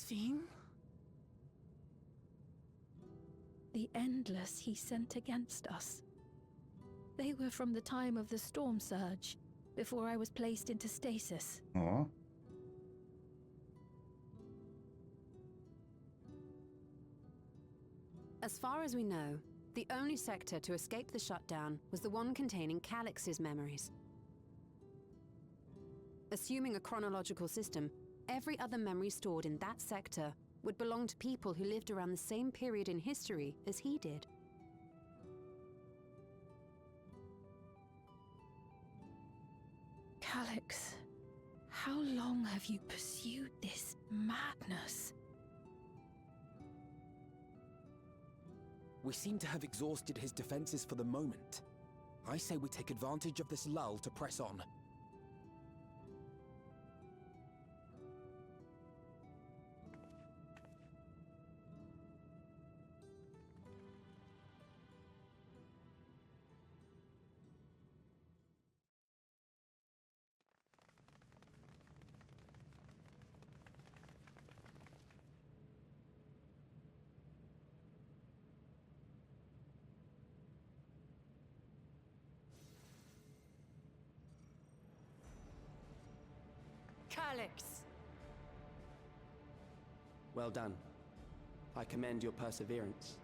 theme? The Endless he sent against us. They were from the time of the storm surge, before I was placed into stasis. Oh. As far as we know, the only sector to escape the shutdown was the one containing Calix's memories. Assuming a chronological system, every other memory stored in that sector would belong to people who lived around the same period in history as he did. Calix, how long have you pursued this madness? We seem to have exhausted his defenses for the moment. I say we take advantage of this lull to press on. Calix! Well done. I commend your perseverance.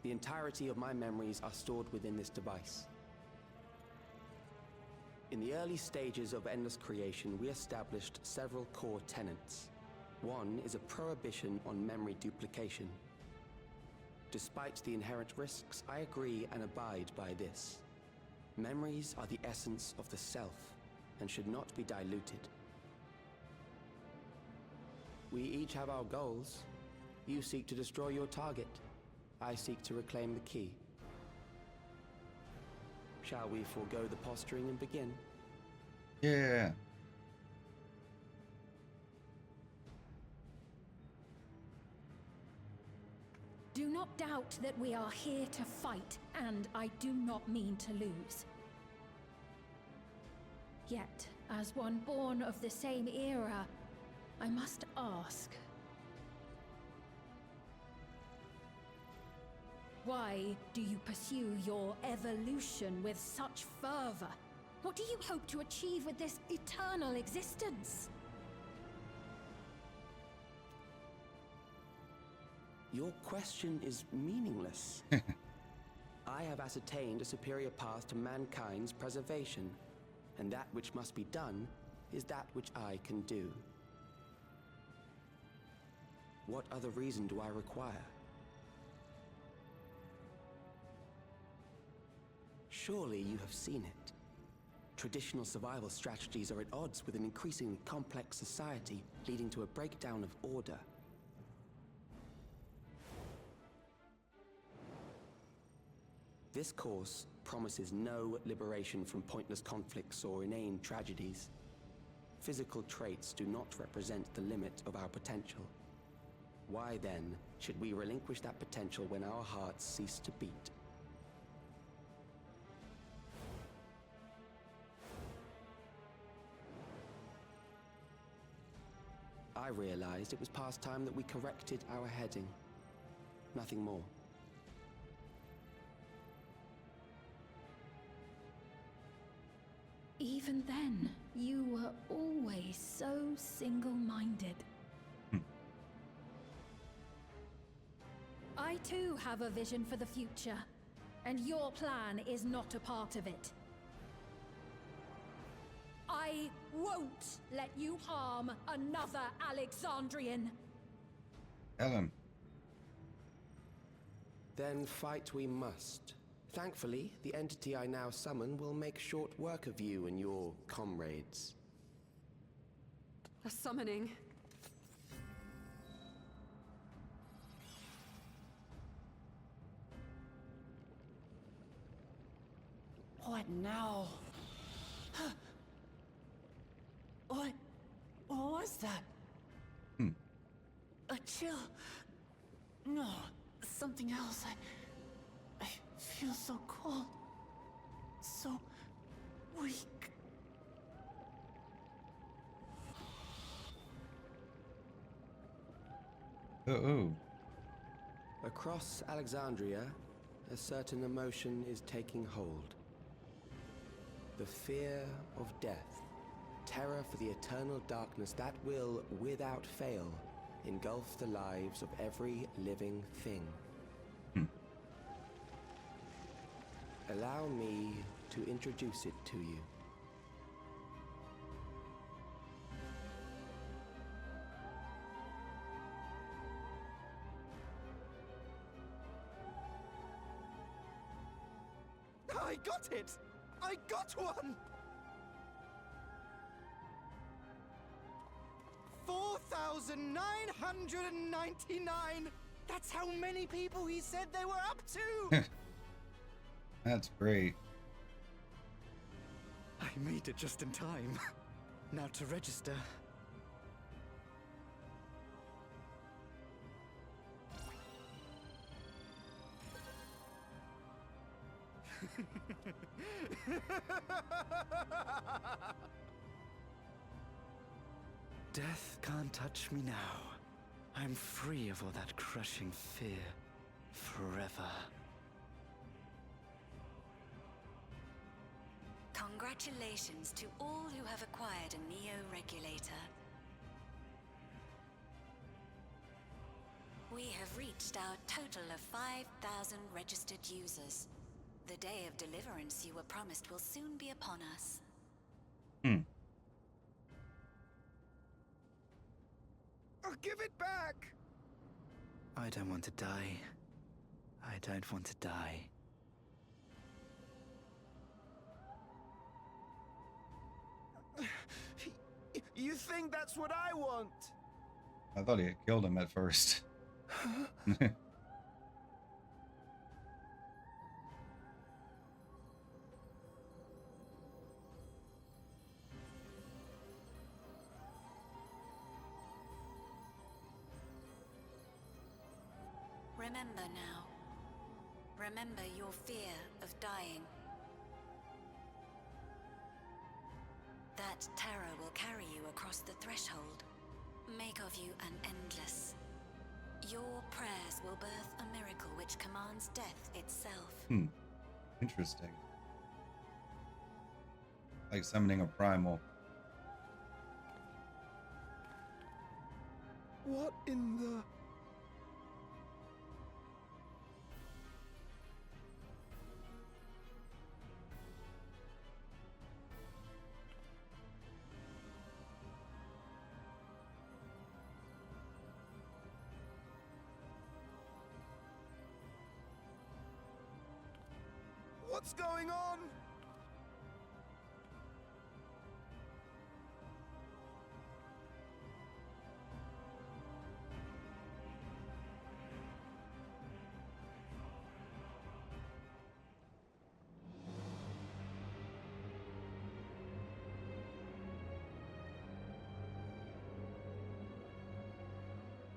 The entirety of my memories are stored within this device. In the early stages of Endless creation, we established several core tenets. One is a prohibition on memory duplication. Despite the inherent risks, I agree and abide by this. Memories are the essence of the self, and should not be diluted. We each have our goals. You seek to destroy your target. I seek to reclaim the key. Shall we forego the posturing and begin? Yeah. Do not doubt that we are here to fight, and I do not mean to lose. Yet, as one born of the same era, I must ask, why do you pursue your evolution with such fervor? What do you hope to achieve with this eternal existence? Your question is meaningless. I have ascertained a superior path to mankind's preservation, and that which must be done is that which I can do. What other reason do I require? Surely you have seen it. Traditional survival strategies are at odds with an increasingly complex society, leading to a breakdown of order. This course promises no liberation from pointless conflicts or inane tragedies. Physical traits do not represent the limit of our potential. Why then should we relinquish that potential when our hearts cease to beat? I realized it was past time that we corrected our heading. Nothing more. Even then, you were always so single-minded. I too have a vision for the future, and your plan is not a part of it. I won't let you harm another Alexandrian. Ellen. Then fight we must. Thankfully, the entity I now summon will make short work of you and your comrades. A summoning. What now? What was that? A chill? No, something else. I feel so cold. So weak. Oh. Across Alexandria, a certain emotion is taking hold. The fear of death. Terror for the eternal darkness that will, without fail, engulf the lives of every living thing. Allow me to introduce it to you. I got it! I got one! 4,999! That's how many people he said they were up to! That's great. I made it just in time. Now to register. Death can't touch me now. I'm free of all that crushing fear. Forever. Congratulations to all who have acquired a Neo-Regulator. We have reached our total of 5,000 registered users. The day of deliverance you were promised will soon be upon us. Oh, give it back! I don't want to die. I don't want to die. You think that's what I want? I thought he had killed him at first. Remember now. Remember your fear of dying. That terror will carry you across the threshold. Make of you an endless. Your prayers will birth a miracle which commands death itself. Interesting. Like summoning a primal. What in the... What's going on?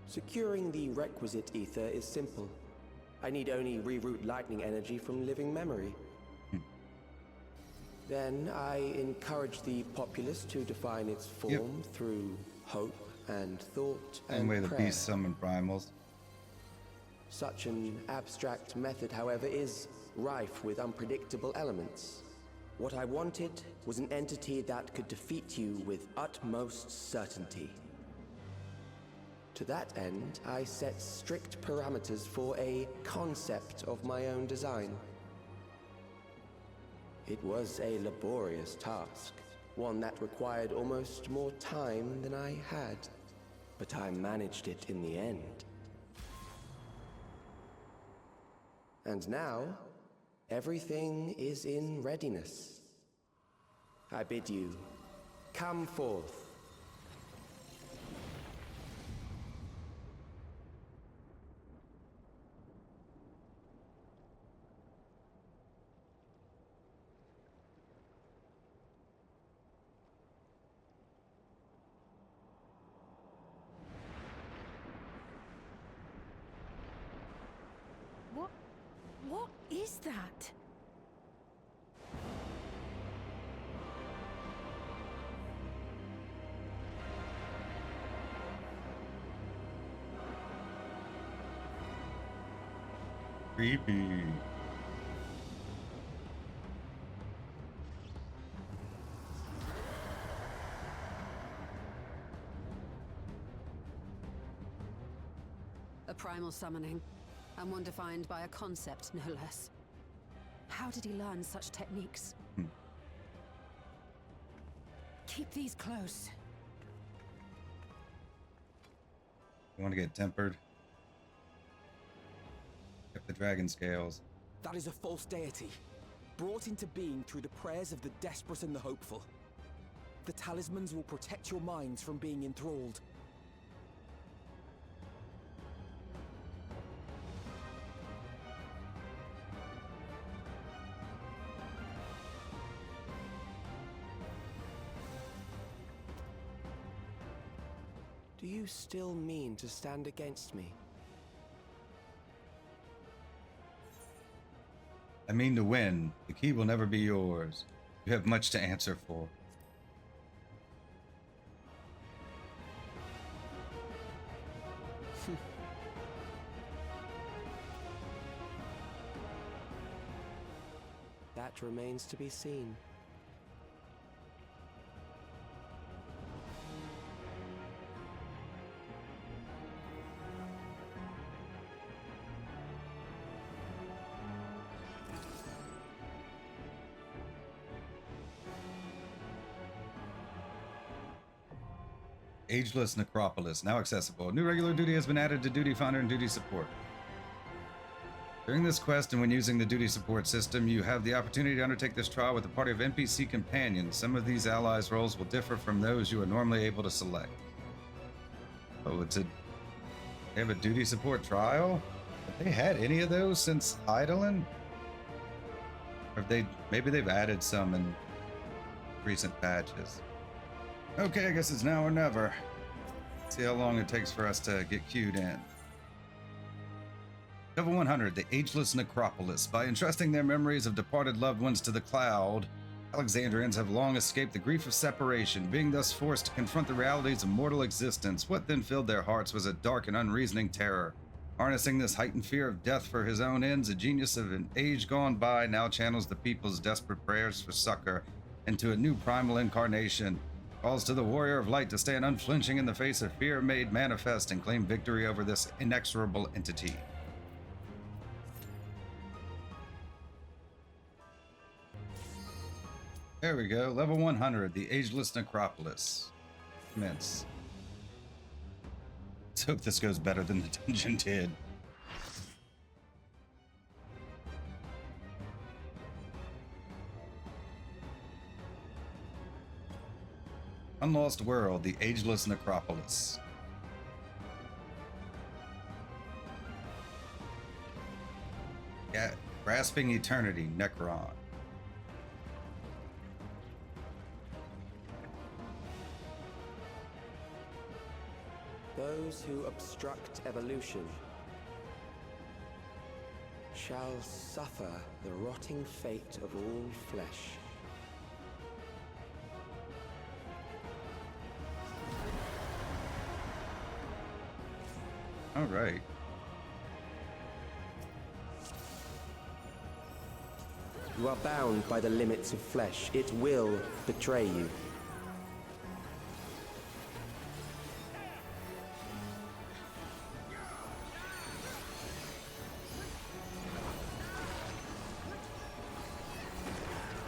Securing the requisite ether is simple. I need only reroute lightning energy from living memory. Then I encourage the populace to define its form through hope and thought and Same way the prayer. beast summoned primals. Such an abstract method, however, is rife with unpredictable elements. What I wanted was an entity that could defeat you with utmost certainty. To that end, I set strict parameters for a concept of my own design. It was a laborious task, one that required almost more time than I had, but I managed it in the end. And now, everything is in readiness. I bid you, come forth. What is that? Creepy. A primal summoning, and one defined by a concept, no less. How did he learn such techniques? Keep these close. You want to get tempered? Get the dragon scales. That is a false deity, brought into being through the prayers of the desperate and the hopeful. The talismans will protect your minds from being enthralled. Do you still mean to stand against me? I mean to win. The key will never be yours. You have much to answer for. That remains to be seen. Ageless Necropolis, now accessible. New regular duty has been added to Duty Finder and Duty Support. During this quest and when using the Duty Support system, you have the opportunity to undertake this trial with a party of NPC companions. Some of these allies' roles will differ from those you are normally able to select. Oh, they have a Duty Support trial? Have they had any of those since Eidolon? Or maybe they've added some in recent patches. Okay, I guess it's now or never. See how long it takes for us to get queued in. Level 100, the Ageless Necropolis. By entrusting their memories of departed loved ones to the cloud, Alexandrians have long escaped the grief of separation, being thus forced to confront the realities of mortal existence. What then filled their hearts was a dark and unreasoning terror. Harnessing this heightened fear of death for his own ends, a genius of an age gone by now channels the people's desperate prayers for succor into a new primal incarnation. Calls to the warrior of light to stand unflinching in the face of fear made manifest and claim victory over this inexorable entity. There we go, level 100, the Ageless Necropolis. Commence. Let's hope this goes better than the dungeon did. Unlost World, the Ageless Necropolis. Yeah, Grasping Eternity, Necron. Those who obstruct evolution shall suffer the rotting fate of all flesh. All right. You are bound by the limits of flesh. It will betray you.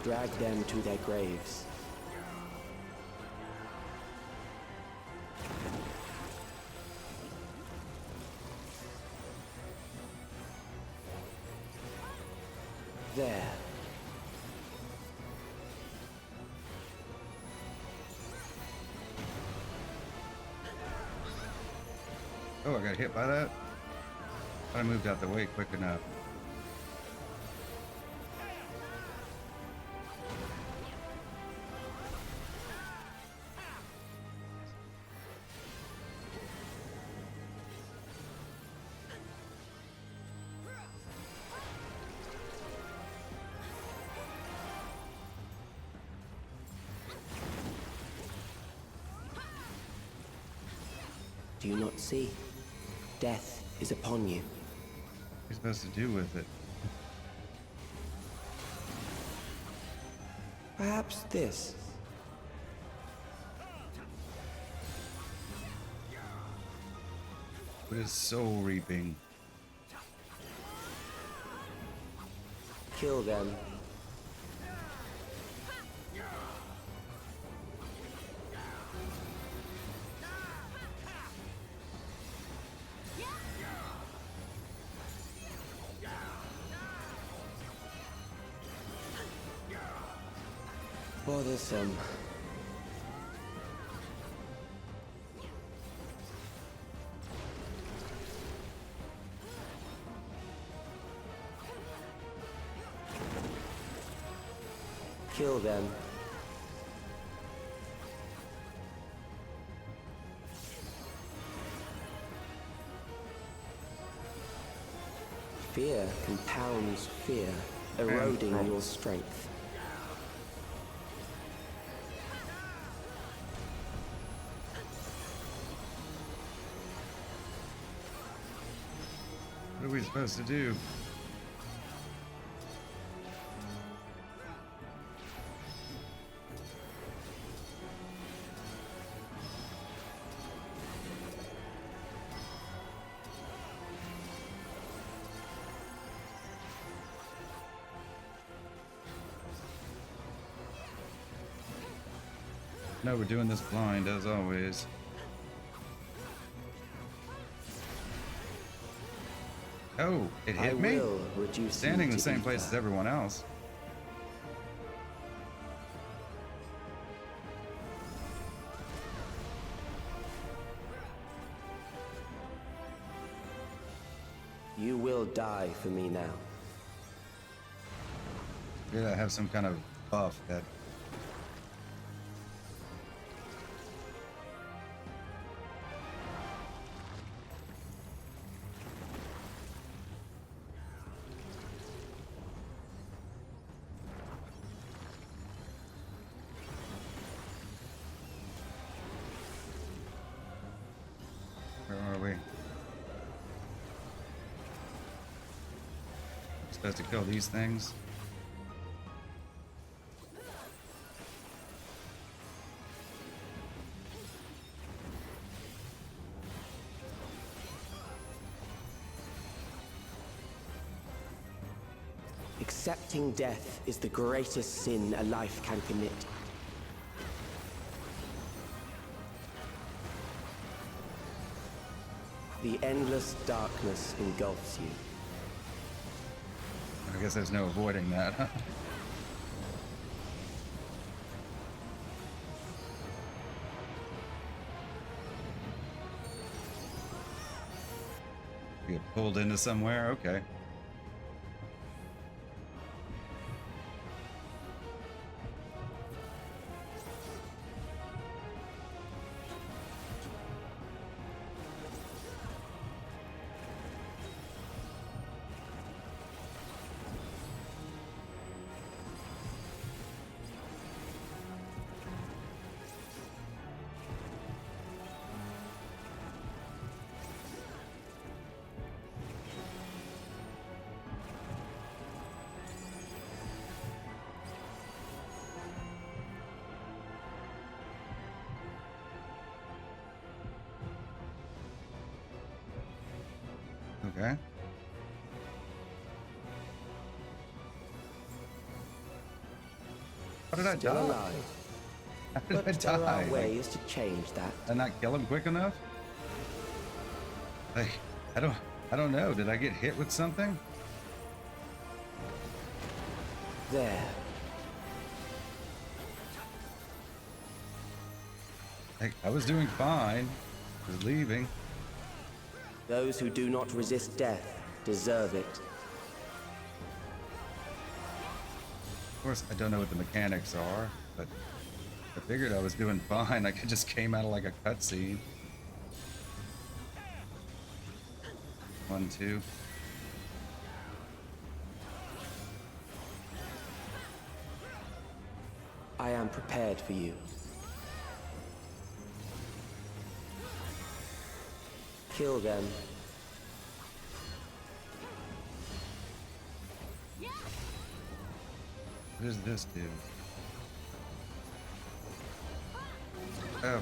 Drag them to their graves. There. Oh, I got hit by that? I moved out the way quick enough. Do you not see? Death is upon you. you supposed to do with it? Perhaps this. What is soul reaping? Kill them. Bothersome. Kill them. Fear compounds fear, eroding your strength. What are we supposed to do? No, we're doing this blind as always. Oh, it hit me? Standing in the same place as everyone else. You will die for me now. Yeah, I have some kind of buff that. Where are we? Supposed to kill these things. Accepting death is the greatest sin a life can commit. The endless darkness engulfs you. I guess there's no avoiding that, huh? Get pulled into somewhere? Okay. Okay. How did I Still die? alive. How did But I there die? are ways to change that. Did I not kill him quick enough? Like, I don't know. Did I get hit with something? There. Like, I was doing fine. I was leaving. Those who do not resist death deserve it. Of course, I don't know what the mechanics are, but I figured I was doing fine. Like, it just came out of like a cutscene. 1, 2. I am prepared for you. Kill them. What does this do? Oh.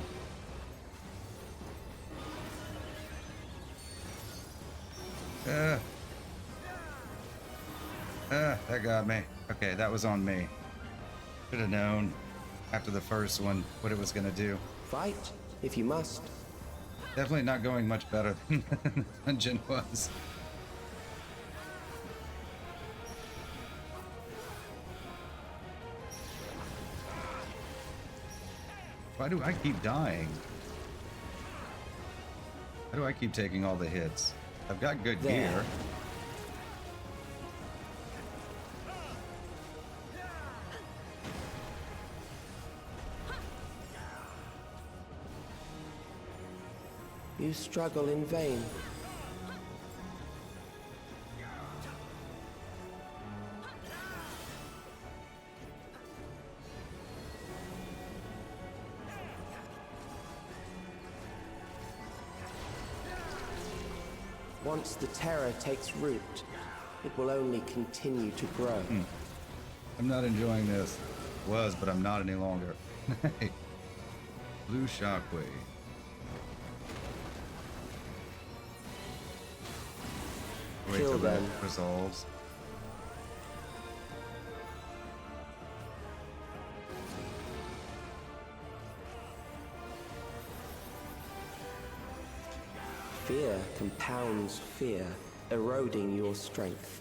That got me. Okay, that was on me. Should have known after the first one what it was gonna do. Fight, if you must. Definitely not going much better than the dungeon was. Why do I keep dying? Why do I keep taking all the hits? I've got good gear. You struggle in vain. Once the terror takes root, it will only continue to grow. I'm not enjoying this. Was, but I'm not any longer. Blue shockwave. Wait till that resolves. Fear compounds fear, eroding your strength.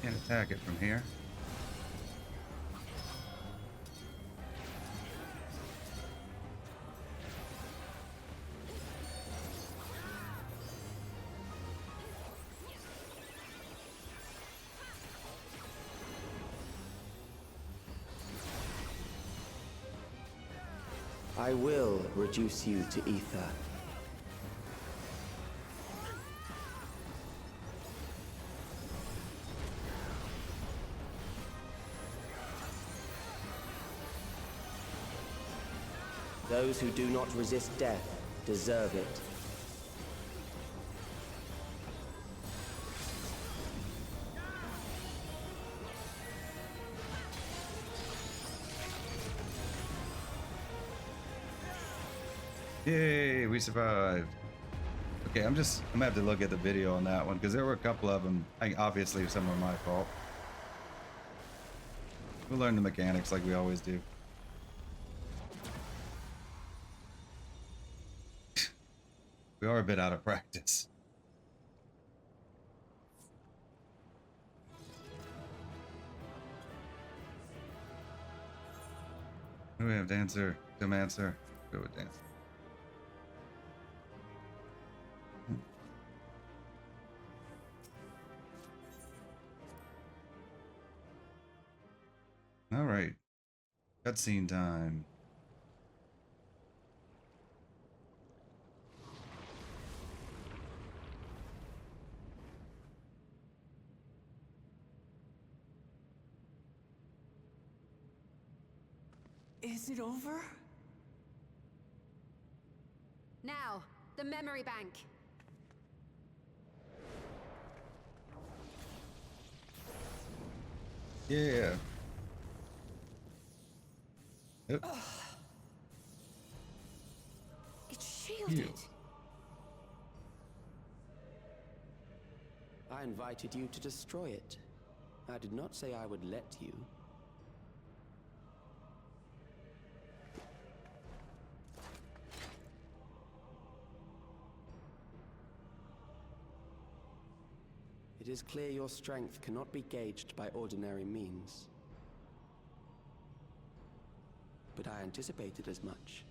Can't attack it from here. I will reduce you to ether. Those who do not resist death deserve it. Yay, we survived. Okay, I'm gonna have to look at the video on that one because there were a couple of them. Obviously, some were my fault. We'll learn the mechanics like we always do. We are a bit out of practice. What do we have? Dancer, Domancer. Go with Dancer. All right. Cutscene time. Is it over? Now, the memory bank. Yeah. Yep. It's shielded. I invited you to destroy it. I did not say I would let you. It is clear your strength cannot be gauged by ordinary means. But I anticipated as much.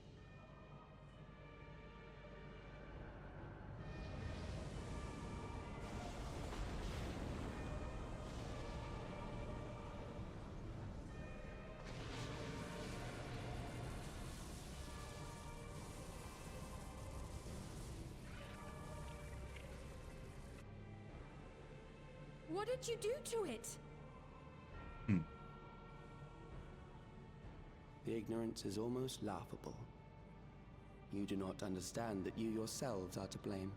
What did you do to it? The ignorance is almost laughable. You do not understand that you yourselves are to blame.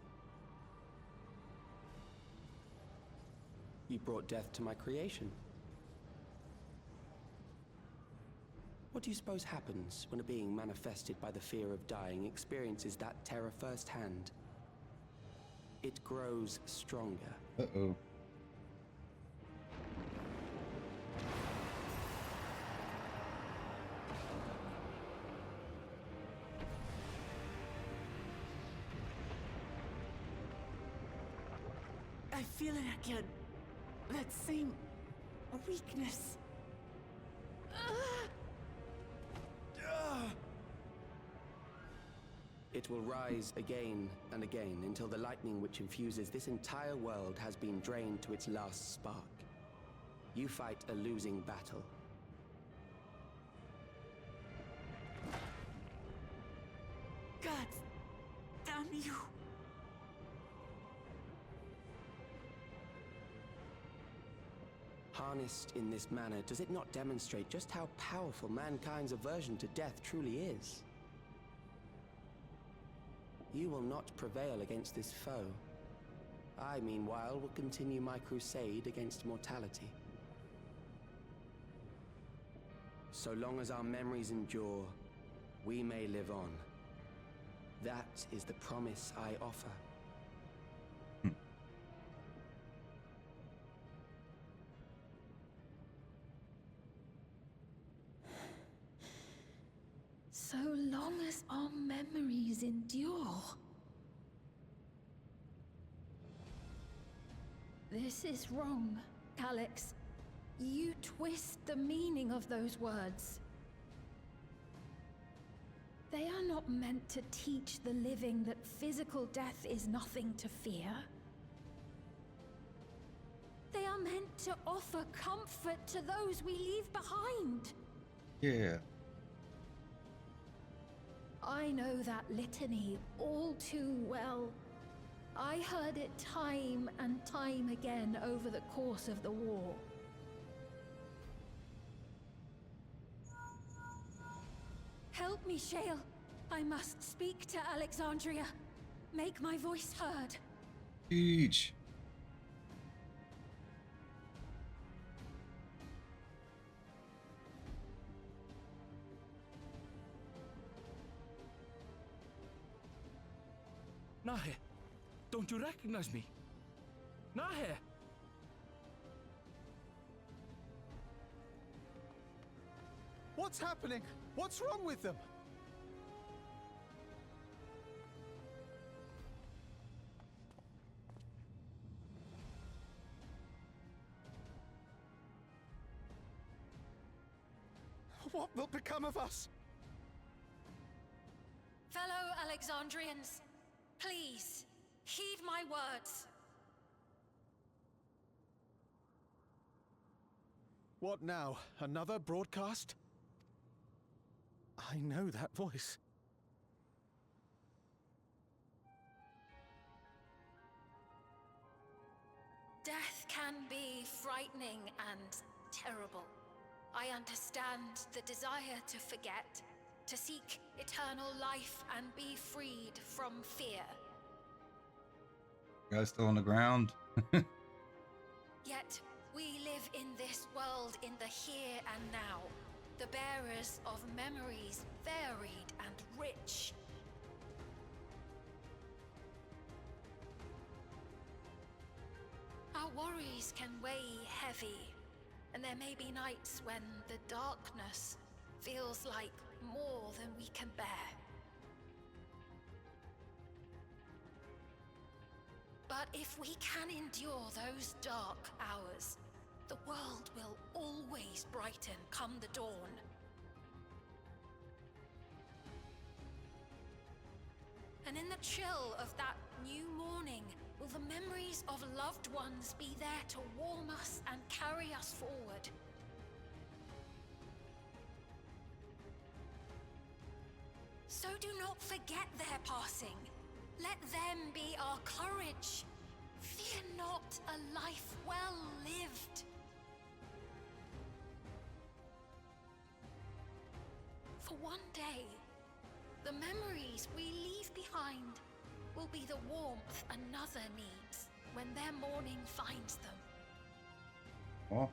You brought death to my creation. What do you suppose happens when a being manifested by the fear of dying experiences that terror firsthand? It grows stronger. Uh-oh. I feel it again. That same weakness. It will rise again and again until the lightning which infuses this entire world has been drained to its last spark. You fight a losing battle. God damn you. Harnessed in this manner, does it not demonstrate just how powerful mankind's aversion to death truly is? You will not prevail against this foe. I, meanwhile, will continue my crusade against mortality. So long as our memories endure, we may live on. That is the promise I offer. So long as our memories endure. This is wrong, Alex. You twist the meaning of those words. They are not meant to teach the living that physical death is nothing to fear. They are meant to offer comfort to those we leave behind. Yeah. I know that litany all too well. I heard it time and time again over the course of the war. Help me, Shale. I must speak to Alexandria. Make my voice heard. Each. Nahe, don't you recognize me? Nahe! What's happening? What's wrong with them? What will become of us? Fellow Alexandrians, please, heed my words. What now? Another broadcast? I know that voice. Death can be frightening and terrible. I understand the desire to forget, to seek eternal life and be freed from fear. You guys still on the ground? Yet, we live in this world in the here and now, the bearers of memories varied and rich. Our worries can weigh heavy, and there may be nights when the darkness feels like more than we can bear. But if we can endure those dark hours, the world will always brighten come the dawn. And in the chill of that new morning, will the memories of loved ones be there to warm us and carry us forward? So do not forget their passing. Let them be our courage. Fear not a life well one day, the memories we leave behind will be the warmth another needs when their morning finds them. Well.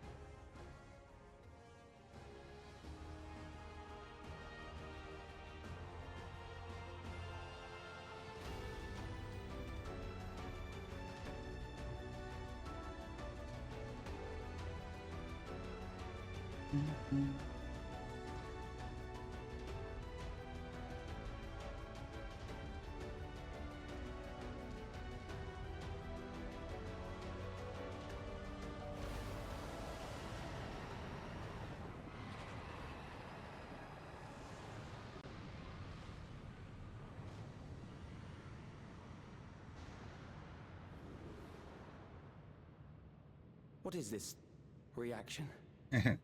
What is this reaction? An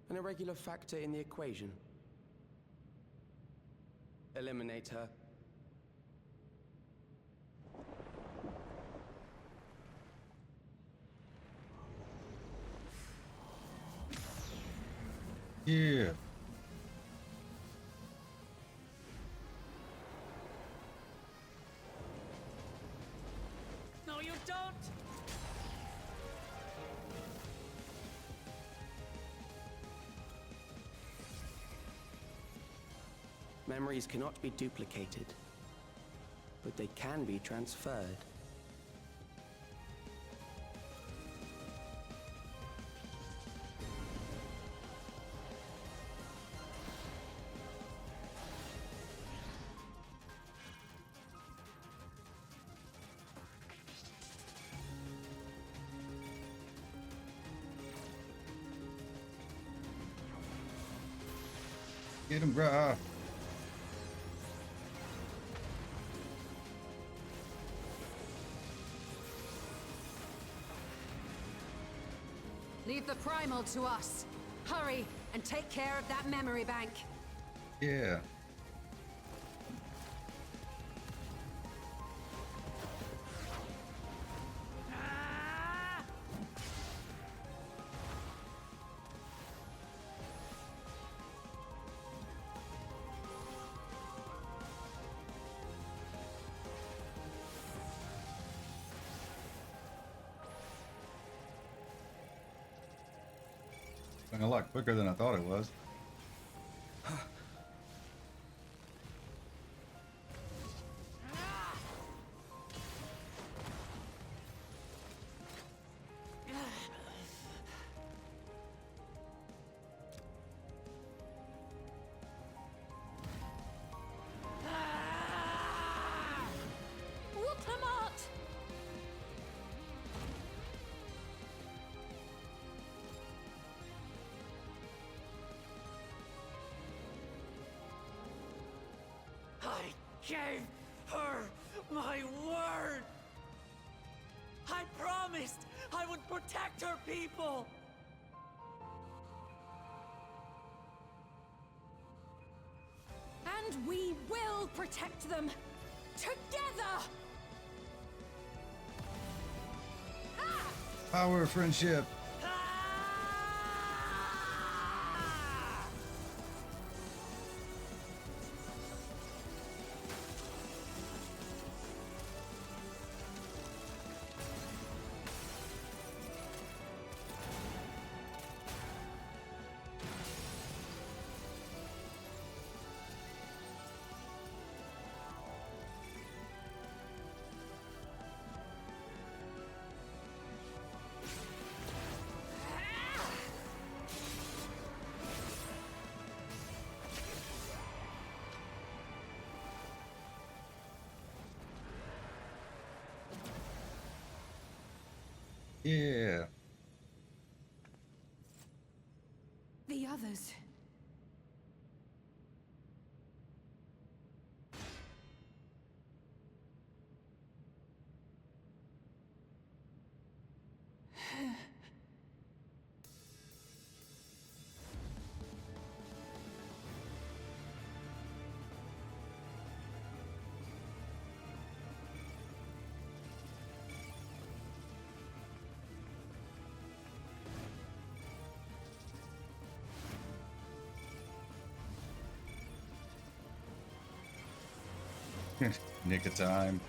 irregular factor in the equation. Eliminate her. Yeah. No, you don't! Memories cannot be duplicated, but they can be transferred. Get him, bruh. Leave the primal to us. Hurry and take care of that memory bank. Yeah. Going a lot quicker than I thought it was. I gave her my word! I promised I would protect her people! And we will protect them! Together! Power of friendship. Yeah. The others. Nick of time.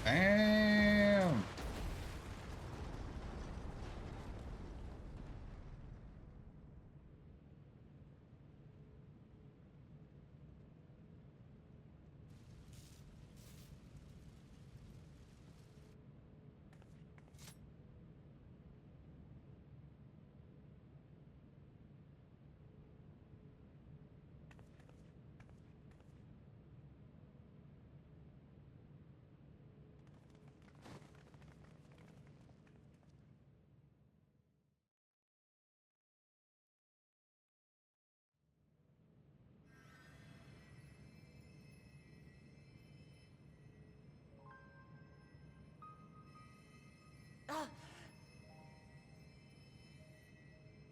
Bam!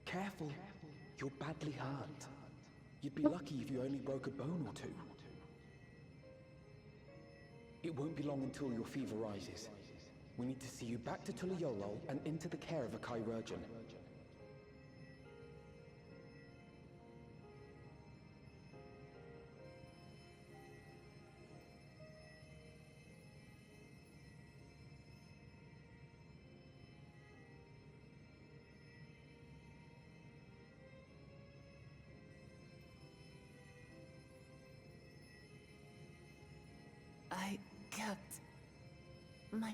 Careful. You're badly hurt. You'd be lucky if you only broke a bone or two. It won't be long until your fever rises. We need to see you back to Tulayolol and into the care of a chirurgeon. I kept my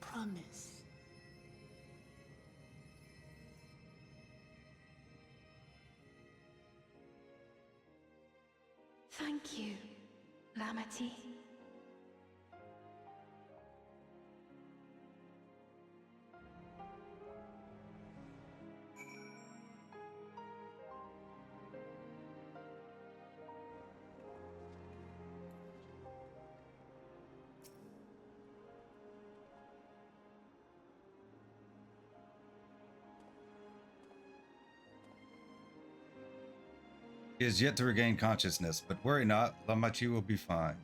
promise. Thank you, Lamity. He is yet to regain consciousness, but worry not, Lamachi will be fine.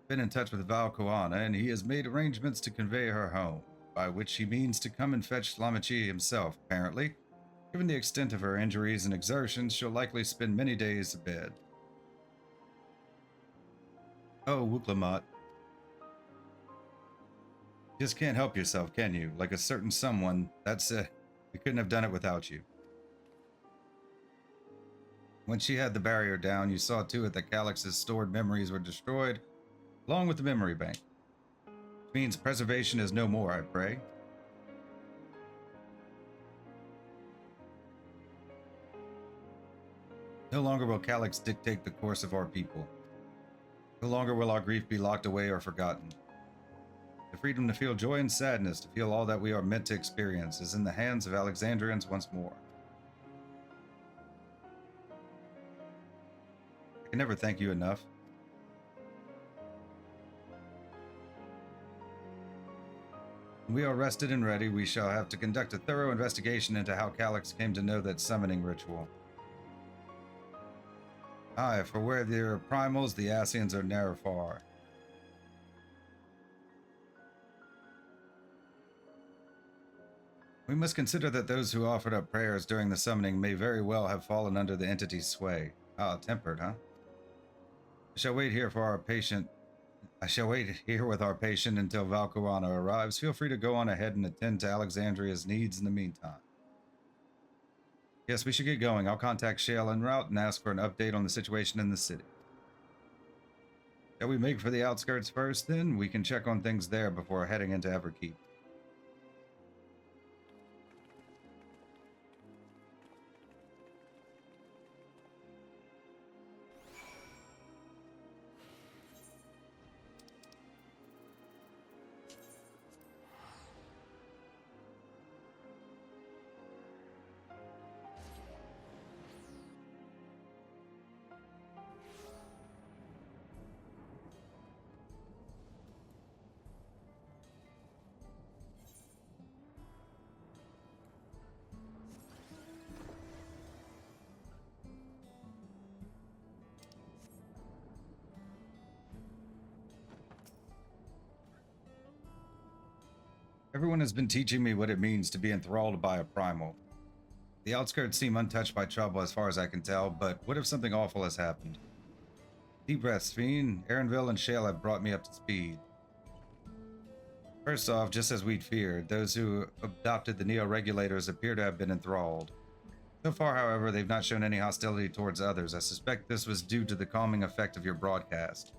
Been in touch with Val Koana, and he has made arrangements to convey her home, by which he means to come and fetch Lamachi himself, apparently. Given the extent of her injuries and exertions, she'll likely spend many days abed. Oh, Wuklamat. Just can't help yourself, can you? Like a certain someone, that's it. We couldn't have done it without you. When she had the barrier down, you saw to it that Calyx's stored memories were destroyed, along with the memory bank. Which means preservation is no more, I pray. No longer will Calyx dictate the course of our people. No longer will our grief be locked away or forgotten. The freedom to feel joy and sadness, to feel all that we are meant to experience, is in the hands of Alexandrians once more. I can never thank you enough. When we are rested and ready, we shall have to conduct a thorough investigation into how Calyx came to know that summoning ritual. Aye, for where there are primals, the Asians are ne'er far. We must consider that those who offered up prayers during the summoning may very well have fallen under the entity's sway. Ah, tempered, huh? I shall wait here with our patient until Val Koana arrives. Feel free to go on ahead and attend to Alexandria's needs in the meantime. Yes, we should get going. I'll contact Shale en route and ask for an update on the situation in the city. Shall we make for the outskirts first, then? We can check on things there before heading into Everkeep. Everyone has been teaching me what it means to be enthralled by a primal. The outskirts seem untouched by trouble as far as I can tell, but what if something awful has happened? Deep breaths, Fiend. Aaronville and Shale have brought me up to speed. First off, just as we'd feared, those who adopted the Neo-Regulators appear to have been enthralled. So far, however, they've not shown any hostility towards others. I suspect this was due to the calming effect of your broadcast.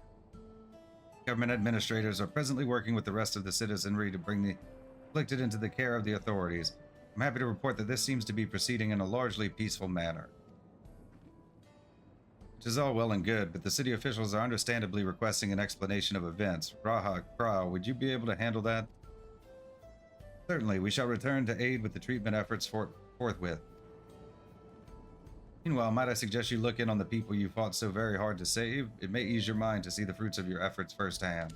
Government administrators are presently working with the rest of the citizenry to bring the afflicted into the care of the authorities. I'm happy to report that this seems to be proceeding in a largely peaceful manner. Which is all well and good, but the city officials are understandably requesting an explanation of events. Raha, Krau, would you be able to handle that? Certainly, we shall return to aid with the treatment efforts forthwith. Meanwhile, might I suggest you look in on the people you fought so very hard to save? It may ease your mind to see the fruits of your efforts firsthand.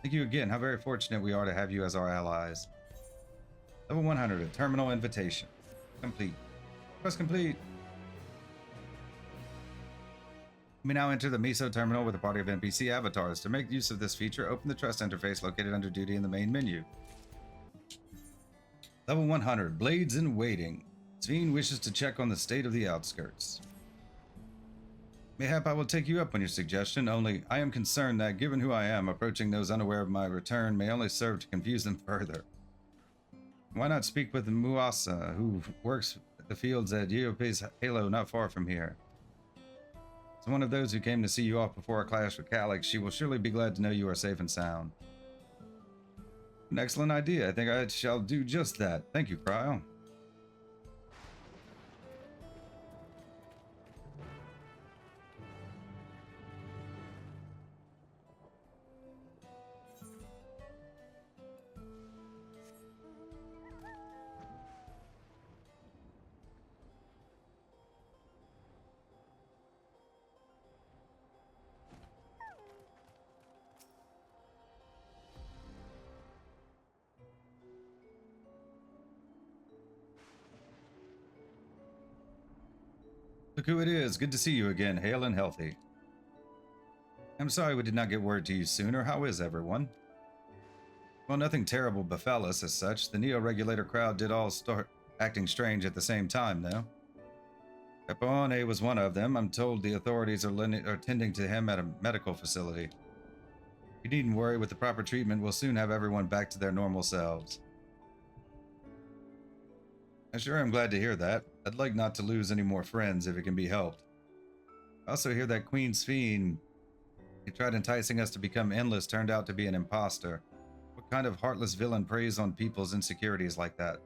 Thank you again. How very fortunate we are to have you as our allies. Level 100, a terminal invitation. Complete. Quest complete. You may now enter the Miso terminal with a party of NPC avatars. To make use of this feature, open the trust interface located under duty in the main menu. Level 100, Blades in Waiting. Sveen wishes to check on the state of the outskirts. Mayhap I will take you up on your suggestion, only I am concerned that, given who I am, approaching those unaware of my return may only serve to confuse them further. Why not speak with Muasa, who works the fields at Yope's Halo not far from here? As one of those who came to see you off before our clash with Calyx, she will surely be glad to know you are safe and sound. An excellent idea. I think I shall do just that. Thank you, Cryo. Look who it is. Good to see you again, hale and healthy. I'm sorry we did not get word to you sooner. How is everyone? Well, nothing terrible befell us as such. The Neo-Regulator crowd did all start acting strange at the same time, though. Capone was one of them. I'm told the authorities are tending to him at a medical facility. You needn't worry. With the proper treatment, we'll soon have everyone back to their normal selves. I sure am glad to hear that. I'd like not to lose any more friends if it can be helped. I also hear that Queen's Fiend, who tried enticing us to become endless, turned out to be an imposter. What kind of heartless villain preys on people's insecurities like that?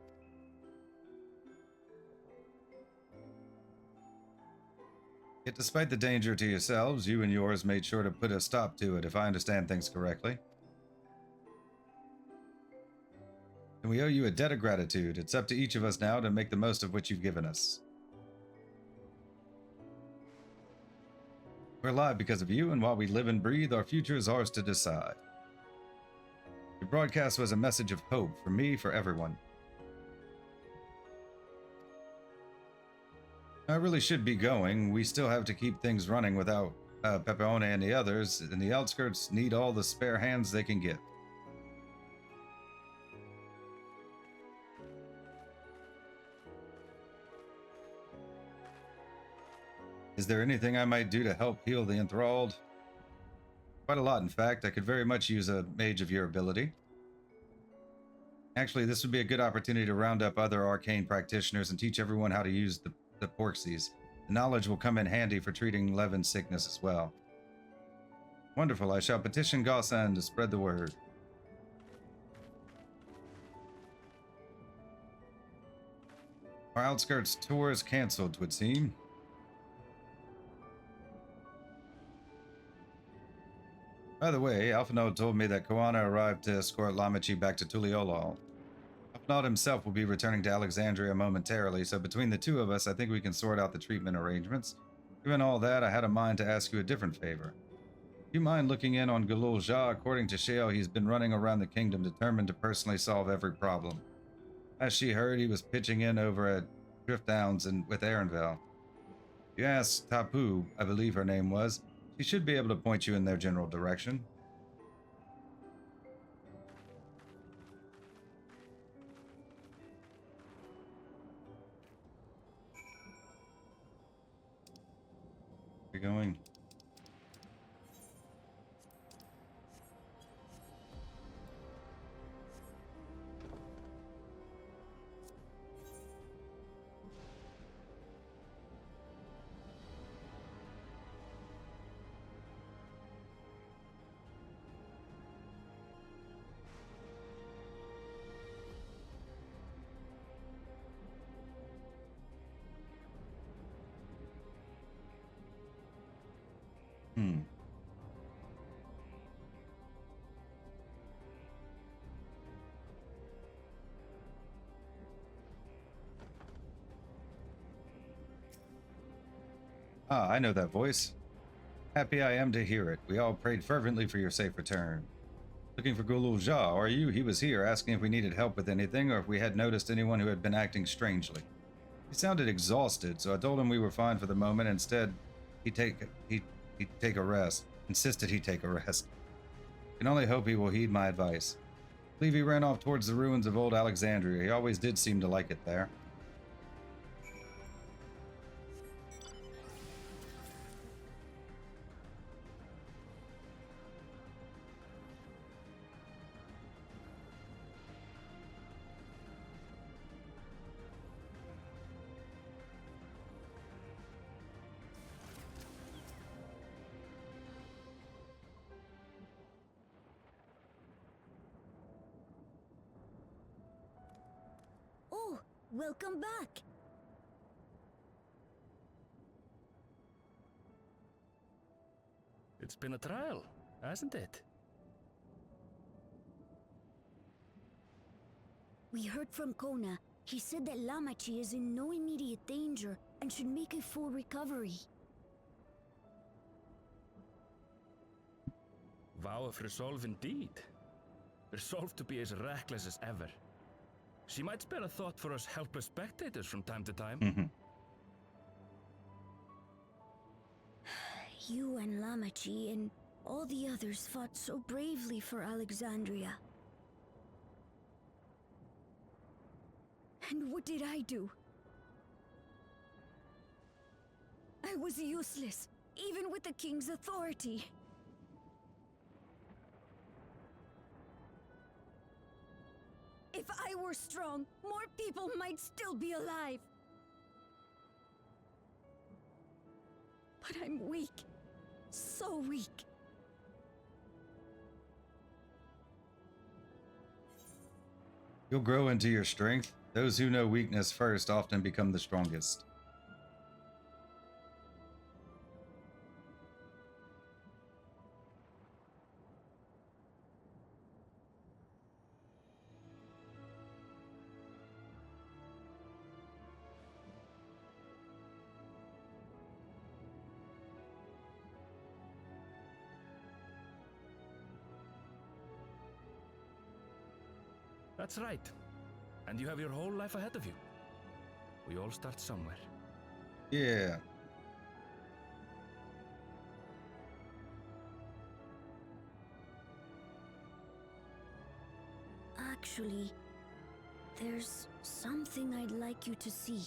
Yet despite the danger to yourselves, you and yours made sure to put a stop to it, if I understand things correctly. And we owe you a debt of gratitude. It's up to each of us now to make the most of what you've given us. We're alive because of you, and while we live and breathe, our future is ours to decide. Your broadcast was a message of hope for me, for everyone. I really should be going. We still have to keep things running without Pepperone and the others, and the outskirts need all the spare hands they can get. Is there anything I might do to help heal the enthralled? Quite a lot, in fact. I could very much use a mage of your ability. Actually, this would be a good opportunity to round up other arcane practitioners and teach everyone how to use the Porxies. The knowledge will come in handy for treating Levin's sickness as well. Wonderful. I shall petition Gausan to spread the word. Our outskirts tour is cancelled, 'twould seem. By the way, Alphinaud told me that Koana arrived to escort Lamachi back to Tuliolol. Alphinaud himself will be returning to Alexandria momentarily, so between the two of us, I think we can sort out the treatment arrangements. Given all that, I had a mind to ask you a different favor. Do you mind looking in on Galul Jah? According to Shale, he's been running around the kingdom determined to personally solve every problem. As she heard, he was pitching in over at Drift Downs and with Aaronville. You asked Tapu, I believe her name was. She should be able to point you in their general direction. We're going. Ah, I know that voice. Happy I am to hear it. We all prayed fervently for your safe return. Looking for Gulul Jah, are you? He was here asking if we needed help with anything or if we had noticed anyone who had been acting strangely. He sounded exhausted, so I told him we were fine for the moment. Instead, he'd take a rest. Insisted he take a rest. Can only hope he will heed my advice. I believe he ran off towards the ruins of old Alexandria. He always did seem to like it there. Oh, welcome back. It's been a trial, hasn't it? We heard from Kona. He said that Lamachi is in no immediate danger and should make a full recovery. Vow of resolve indeed. Resolved to be as reckless as ever. She might spare a thought for us helpless spectators from time to time. You and Lamachi and all the others fought so bravely for Alexandria. And what did I do? I was useless, even with the king's authority. If I were strong, more people might still be alive. But I'm weak. So weak. You'll grow into your strength. Those who know weakness first often become the strongest. That's right. And you have your whole life ahead of you. We all start somewhere. Yeah. Actually, there's something I'd like you to see.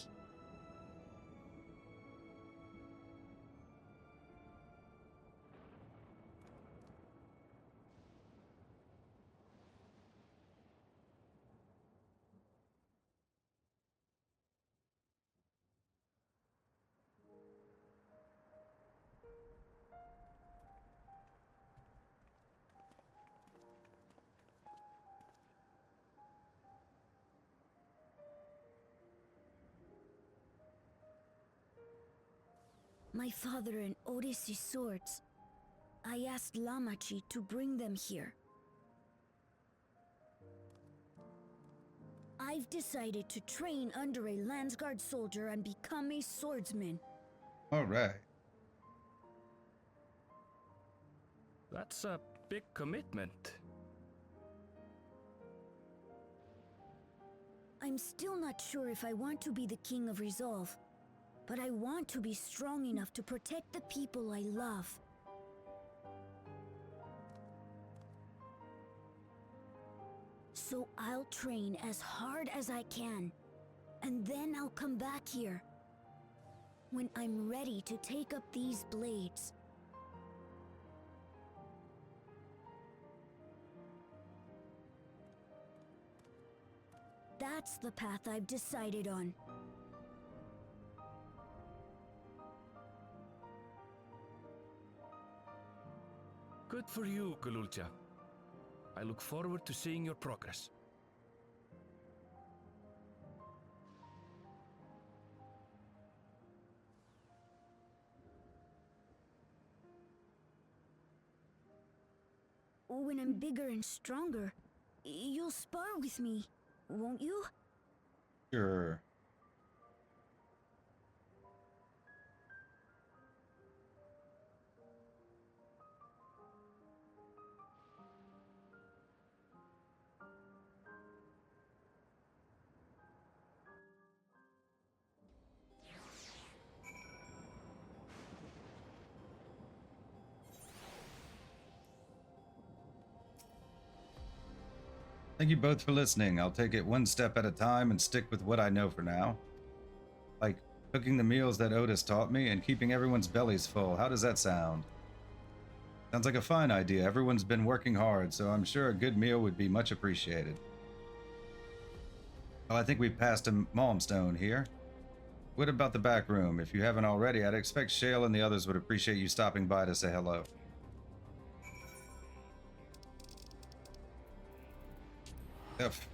My father and Odyssey's swords. I asked Lamachi to bring them here. I've decided to train under a Landsguard soldier and become a swordsman. All right. That's a big commitment. I'm still not sure if I want to be the King of Resolve, but I want to be strong enough to protect the people I love. So I'll train as hard as I can, and then I'll come back here when I'm ready to take up these blades. That's the path I've decided on. Good for you, Gululja. I look forward to seeing your progress. When I'm bigger and stronger, you'll spar with me, won't you? Sure. Thank you both for listening. I'll take it one step at a time and stick with what I know for now. Like cooking the meals that Otis taught me and keeping everyone's bellies full. How does that sound? Sounds like a fine idea. Everyone's been working hard, so I'm sure a good meal would be much appreciated. Well, I think we've passed a milestone here. What about the back room? If you haven't already, I'd expect Shale and the others would appreciate you stopping by to say hello. F.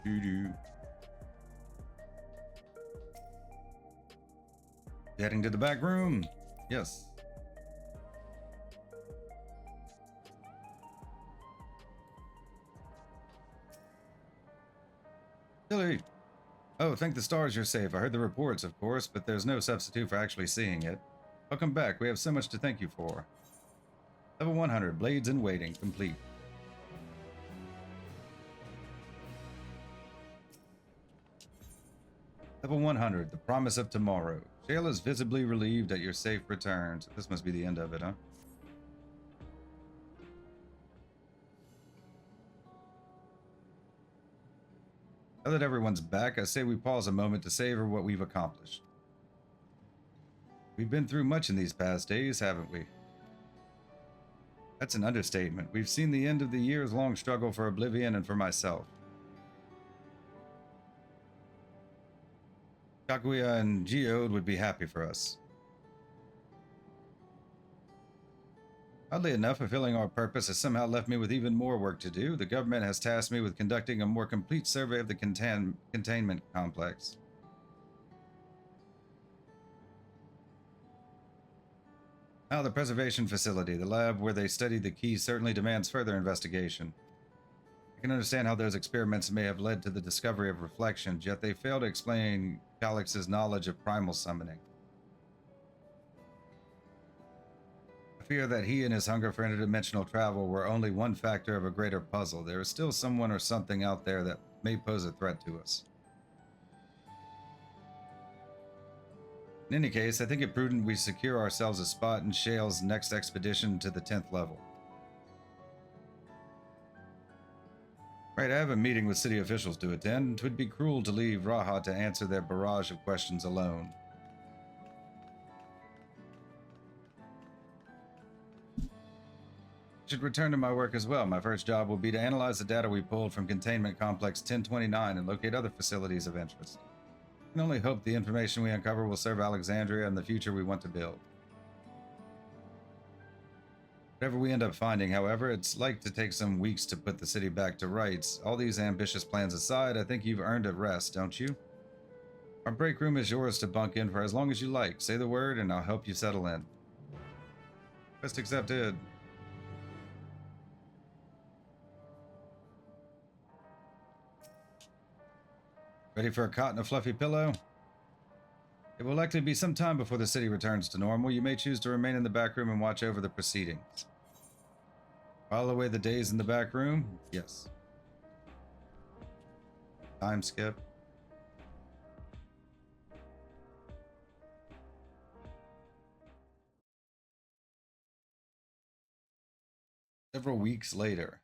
Do. Heading to the back room. Yes. Billy. Oh, thank the stars you're safe. I heard the reports, of course, but there's no substitute for actually seeing it. Welcome back. We have so much to thank you for. Level 100, Blades in Waiting, complete. Level 100, The Promise of Tomorrow. Shale is visibly relieved at your safe return. So this must be the end of it, huh? Now that everyone's back, I say we pause a moment to savor what we've accomplished. We've been through much in these past days, haven't we? That's an understatement. We've seen the end of the years-long struggle for Oblivion and for myself. Kaguya and Geode would be happy for us. Oddly enough, fulfilling our purpose has somehow left me with even more work to do. The government has tasked me with conducting a more complete survey of the containment complex. Now, the preservation facility, the lab where they studied the key, certainly demands further investigation. I can understand how those experiments may have led to the discovery of reflections, yet they fail to explain Calix's knowledge of primal summoning. I fear that he and his hunger for interdimensional travel were only one factor of a greater puzzle. There is still someone or something out there that may pose a threat to us. In any case, I think it prudent we secure ourselves a spot in Shale's next expedition to the 10th level. Right, I have a meeting with city officials to attend. It would be cruel to leave Raha to answer their barrage of questions alone. I should return to my work as well. My first job will be to analyze the data we pulled from Containment Complex 1029 and locate other facilities of interest. I can only hope the information we uncover will serve Alexandria and the future we want to build. Whatever we end up finding, however, it's like to take some weeks to put the city back to rights. All these ambitious plans aside, I think you've earned a rest, don't you? Our break room is yours to bunk in for as long as you like. Say the word and I'll help you settle in. Request accepted. Ready for a cot and a fluffy pillow? It will likely be some time before the city returns to normal. You may choose to remain in the back room and watch over the proceedings. File away the days in the back room? Yes. Time skip. Several weeks later.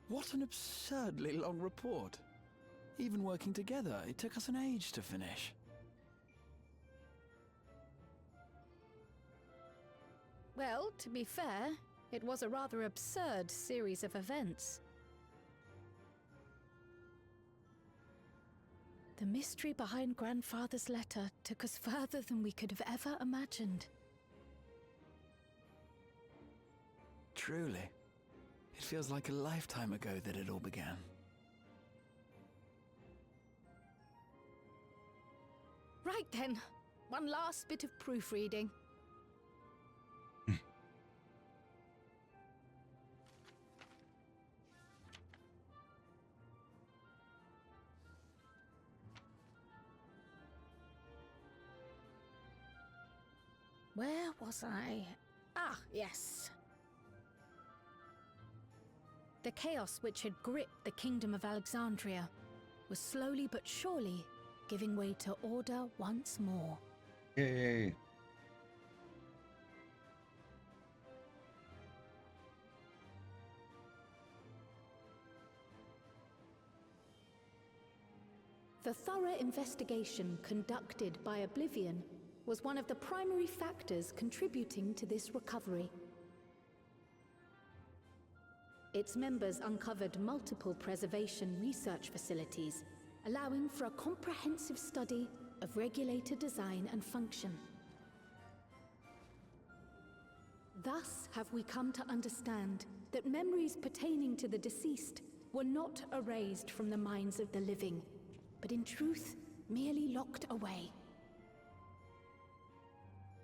What an absurdly long report. Even working together, it took us an age to finish. Well, to be fair, it was a rather absurd series of events. The mystery behind Grandfather's letter took us further than we could have ever imagined. Truly. It feels like a lifetime ago that it all began. Right then, one last bit of proofreading. Where was I? Ah, yes. The chaos which had gripped the kingdom of Alexandria was slowly but surely giving way to order once more. Yay. The thorough investigation conducted by Oblivion was one of the primary factors contributing to this recovery. Its members uncovered multiple preservation research facilities, allowing for a comprehensive study of regulator design and function. Thus have we come to understand that memories pertaining to the deceased were not erased from the minds of the living, but in truth, merely locked away.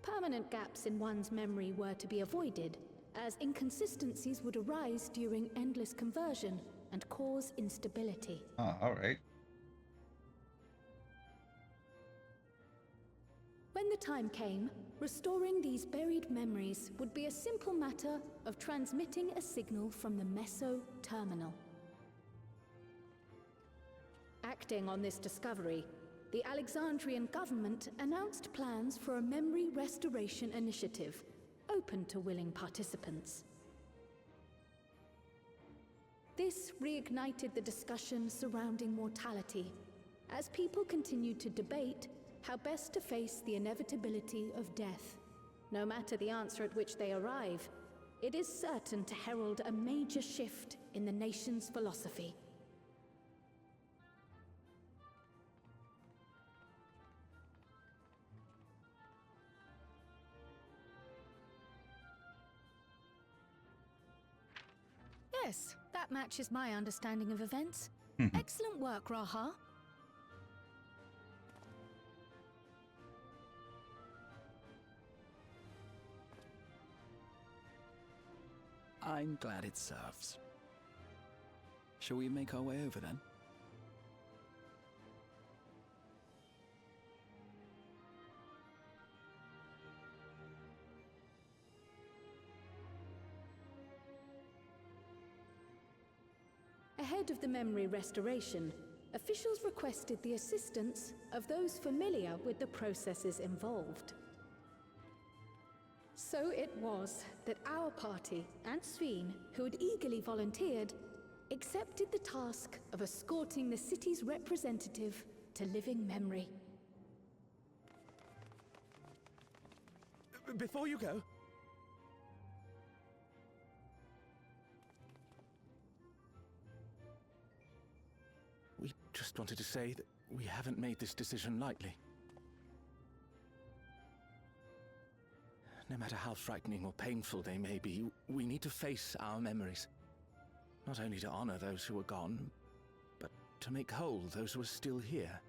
Permanent gaps in one's memory were to be avoided, as inconsistencies would arise during endless conversion and cause instability. Ah, all right. When the time came, restoring these buried memories would be a simple matter of transmitting a signal from the Meso terminal. Acting on this discovery, the Alexandrian government announced plans for a memory restoration initiative, open to willing participants. This reignited the discussion surrounding mortality, as people continued to debate how best to face the inevitability of death. No matter the answer at which they arrive, it is certain to herald a major shift in the nation's philosophy. Yes, that matches my understanding of events. Excellent work, Raha. I'm glad it serves. Shall we make our way over then? Ahead of the memory restoration, officials requested the assistance of those familiar with the processes involved. So it was that our party and Sveen, who had eagerly volunteered, accepted the task of escorting the city's representative to living memory. Before you go, We just wanted to say that we haven't made this decision lightly. No matter how frightening or painful they may be, we need to face our memories. Not only to honor those who are gone, but to make whole those who are still here.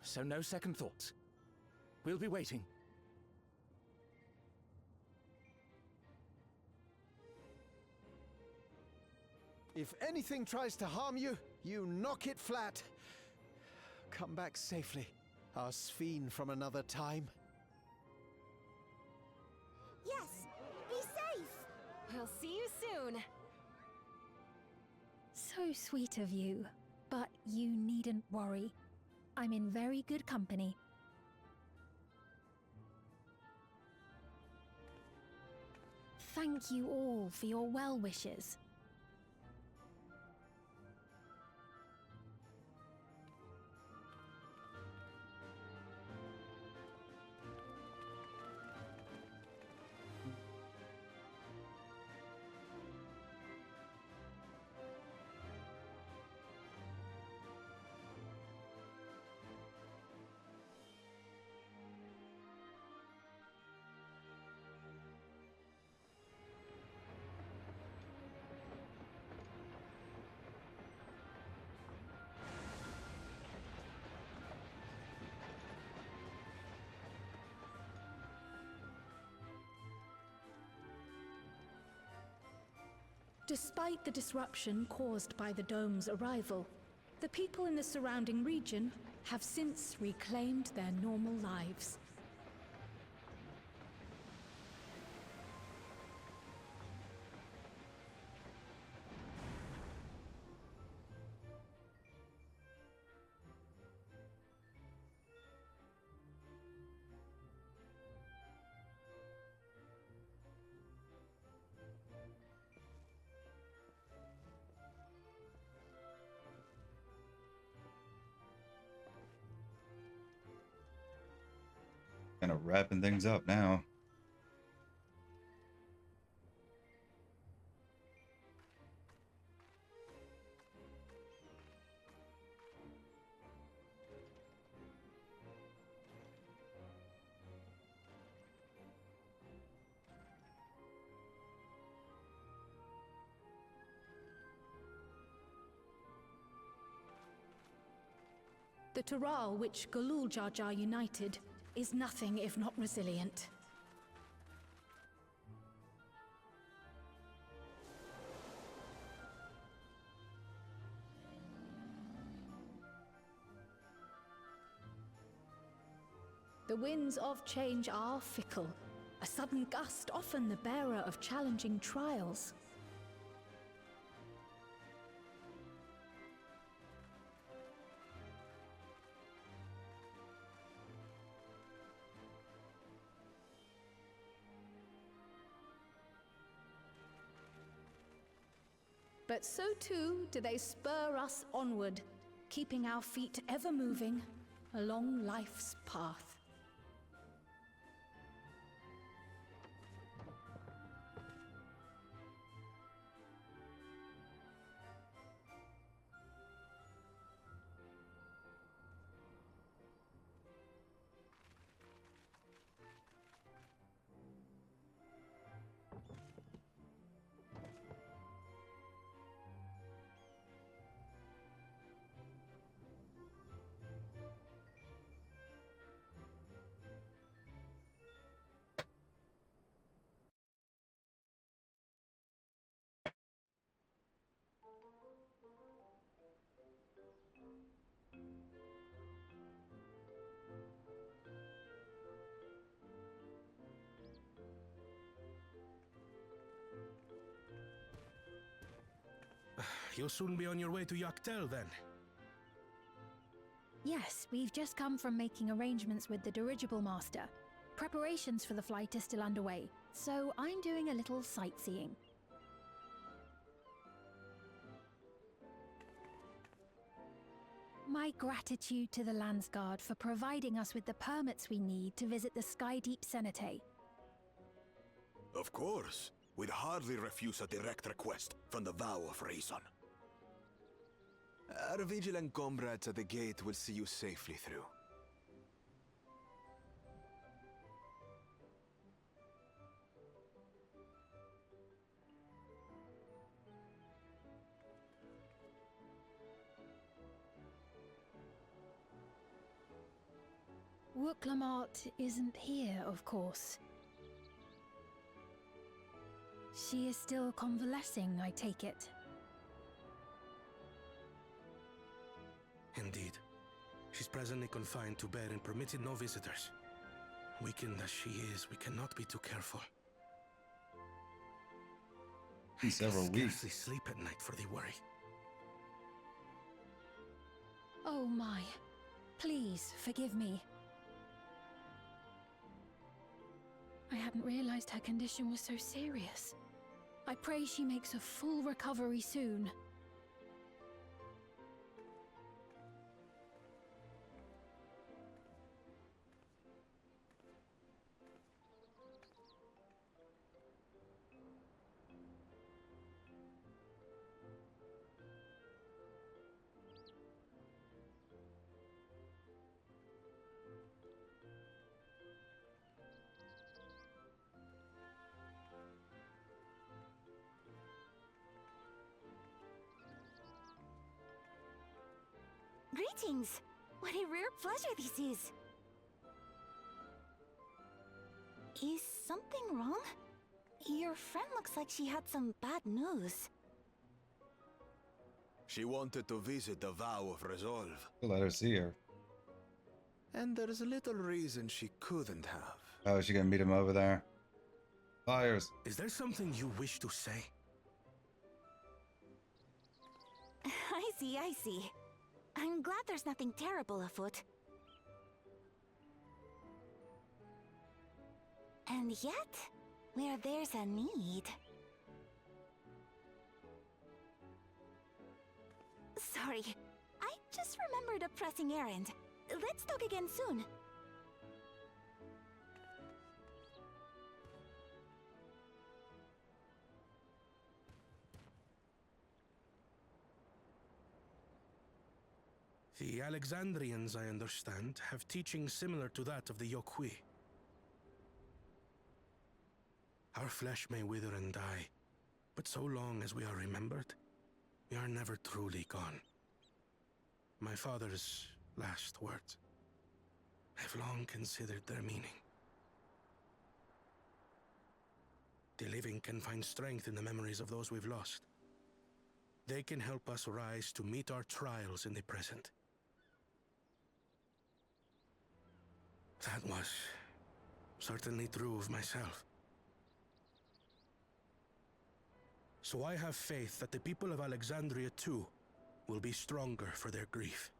So no second thoughts. We'll be waiting. If anything tries to harm you, you knock it flat. Come back safely, our Sveen from another time. Yes! Be safe! We'll see you soon! So sweet of you, but you needn't worry. I'm in very good company. Thank you all for your well wishes. Despite the disruption caused by the dome's arrival, the people in the surrounding region have since reclaimed their normal lives. Kind of wrapping things up now. The Tural which Galul Jar Jar united is nothing if not resilient. The winds of change are fickle, a sudden gust often the bearer of challenging trials. But so too do they spur us onward, keeping our feet ever moving along life's path. You'll soon be on your way to Yaktel, then? Yes, we've just come from making arrangements with the dirigible master. Preparations for the flight are still underway, so I'm doing a little sightseeing. My gratitude to the Landsguard for providing us with the permits we need to visit the Skydeep Cenote. Of course. We'd hardly refuse a direct request from the vow of reason. Our vigilant comrades at the gate will see you safely through. Wooklamart isn't here, of course. She is still convalescing, I take it. Indeed. She's presently confined to bed and permitted no visitors. Weakened as she is, we cannot be too careful. In several I weeks. scarcely sleep at night for the worry. Oh my. Please, forgive me. I hadn't realized her condition was so serious. I pray she makes a full recovery soon. Greetings! What a rare pleasure this is! Is something wrong? Your friend looks like she had some bad news. She wanted to visit the Vow of Resolve. Let her see her. And there's little reason she couldn't have. Oh, is she gonna meet him over there? Fires. Is there something you wish to say? I see. I'm glad there's nothing terrible afoot. And yet, where there's a need... Sorry, I just remembered a pressing errand. Let's talk again soon. The Alexandrians, I understand, have teaching similar to that of the Yokui. Our flesh may wither and die, but so long as we are remembered, we are never truly gone. My father's last words. I've long considered their meaning. The living can find strength in the memories of those we've lost. They can help us rise to meet our trials in the present. That was certainly true of myself. So I have faith that the people of Alexandria too will be stronger for their grief.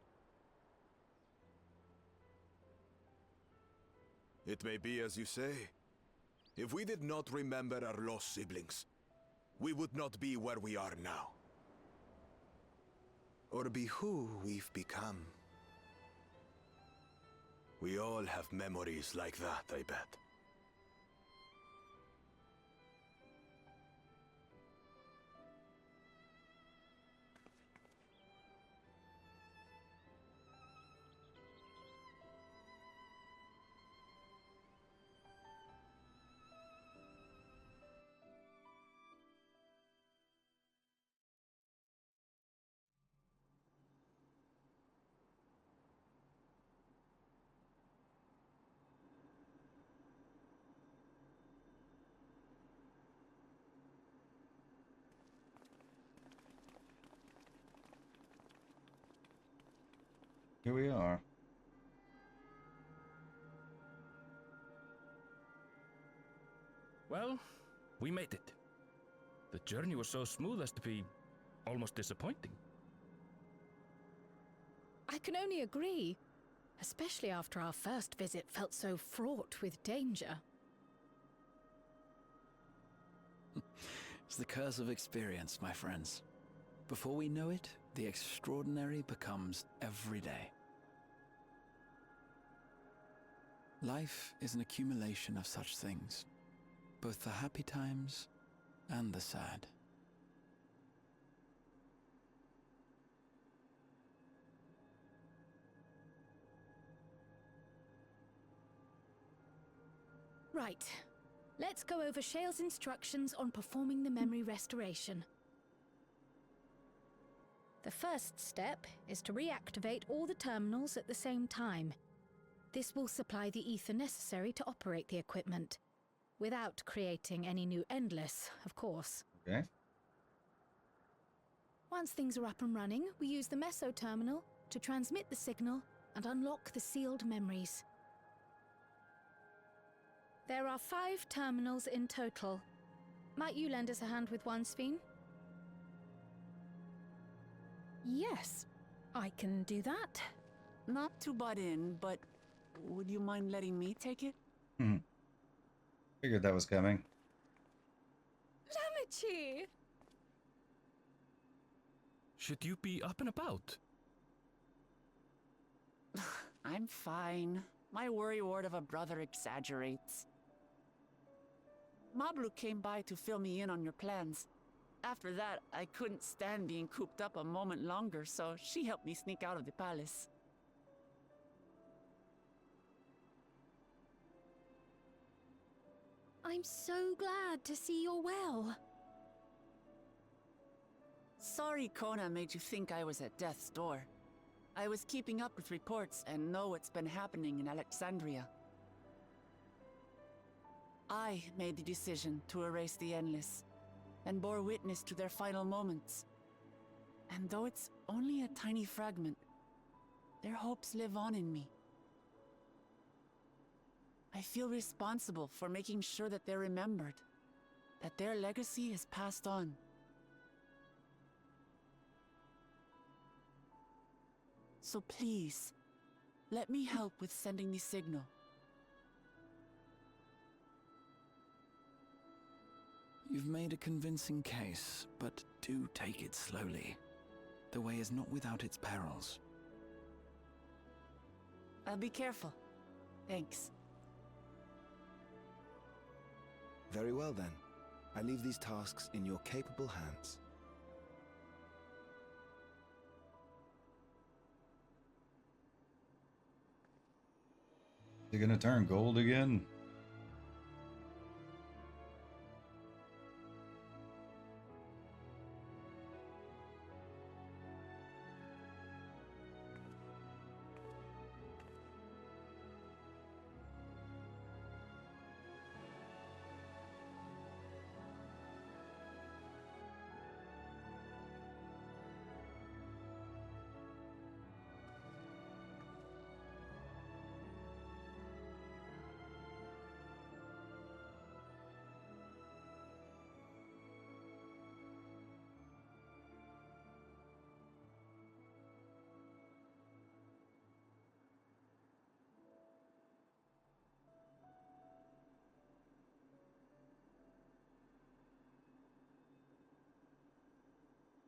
It may be as you say. If we did not remember our lost siblings, we would not be where we are now. Or be who we've become. We all have memories like that, I bet. Here we are. Well, we made it. The journey was so smooth as to be almost disappointing. I can only agree, especially after our first visit felt so fraught with danger. It's the curse of experience, my friends. Before we know it, the extraordinary becomes every day. Life is an accumulation of such things, both the happy times and the sad. Right. Let's go over Shale's instructions on performing the memory restoration. The first step is to reactivate all the terminals at the same time. This will supply the ether necessary to operate the equipment, without creating any new endless, of course. Okay. Once things are up and running, we use the meso terminal to transmit the signal and unlock the sealed memories. There are 5 terminals in total. Might you lend us a hand with one, Sphene? Yes, I can do that. Not to butt in, but would you mind letting me take it? Figured that was coming. Lamichi! Should you be up and about? I'm fine. My worrywart of a brother exaggerates. Mablu came by to fill me in on your plans. After that, I couldn't stand being cooped up a moment longer, so she helped me sneak out of the palace. I'm so glad to see you're well. Sorry Kona made you think I was at death's door. I was keeping up with reports and know what's been happening in Alexandria. I made the decision to erase the Endless, and bore witness to their final moments. And though it's only a tiny fragment, their hopes live on in me. I feel responsible for making sure that they're remembered, that their legacy is passed on. So please, let me help with sending the signal. You've made a convincing case, but do take it slowly. The way is not without its perils. I'll be careful. Thanks. Very well then. I leave these tasks in your capable hands. Is it gonna turn gold again?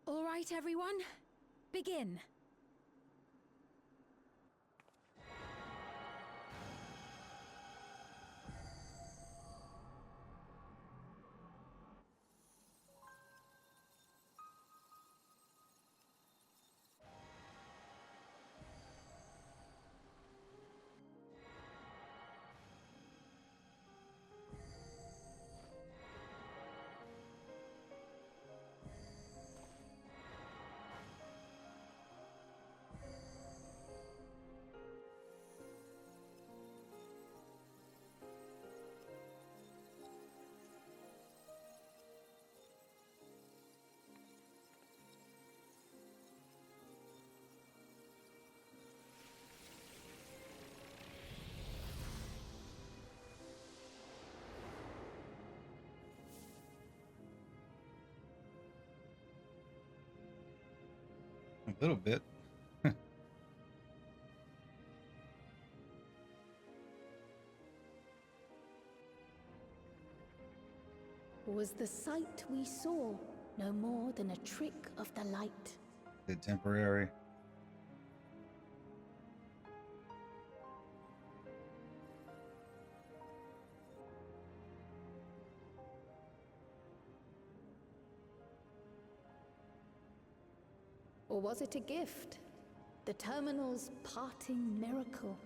All right, everyone. Begin. A little bit. Was the sight we saw no more than a trick of the light? The temporary. Or was it a gift? The terminal's parting miracle?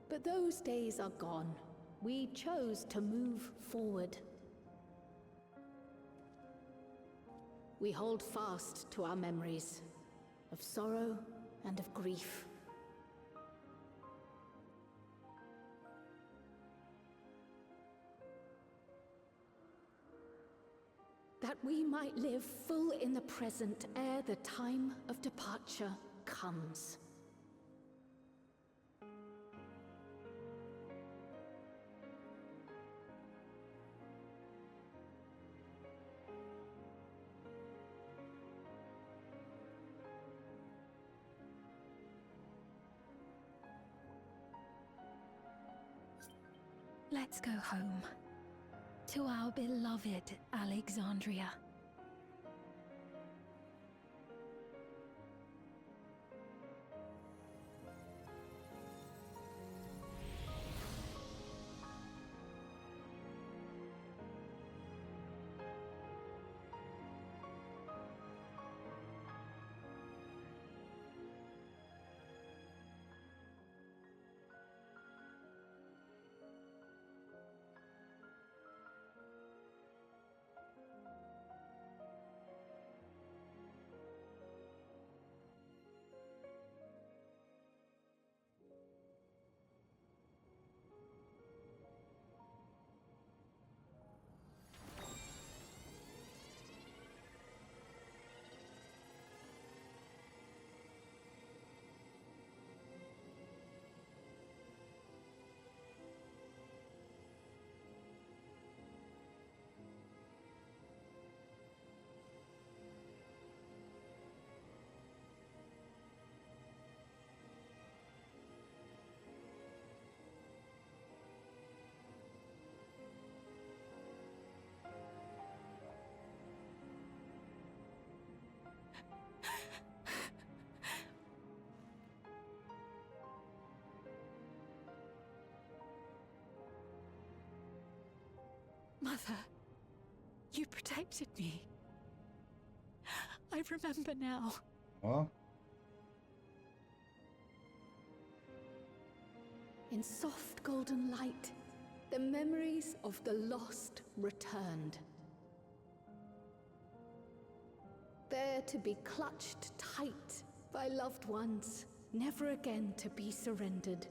But those days are gone. We chose to move forward. We hold fast to our memories of sorrow and of grief. That we might live full in the present ere the time of departure comes. Let's go home. To our beloved Alexandria. Mother, you protected me. I remember now. Well, in soft golden light, the memories of the lost returned. There to be clutched tight by loved ones, never again to be surrendered.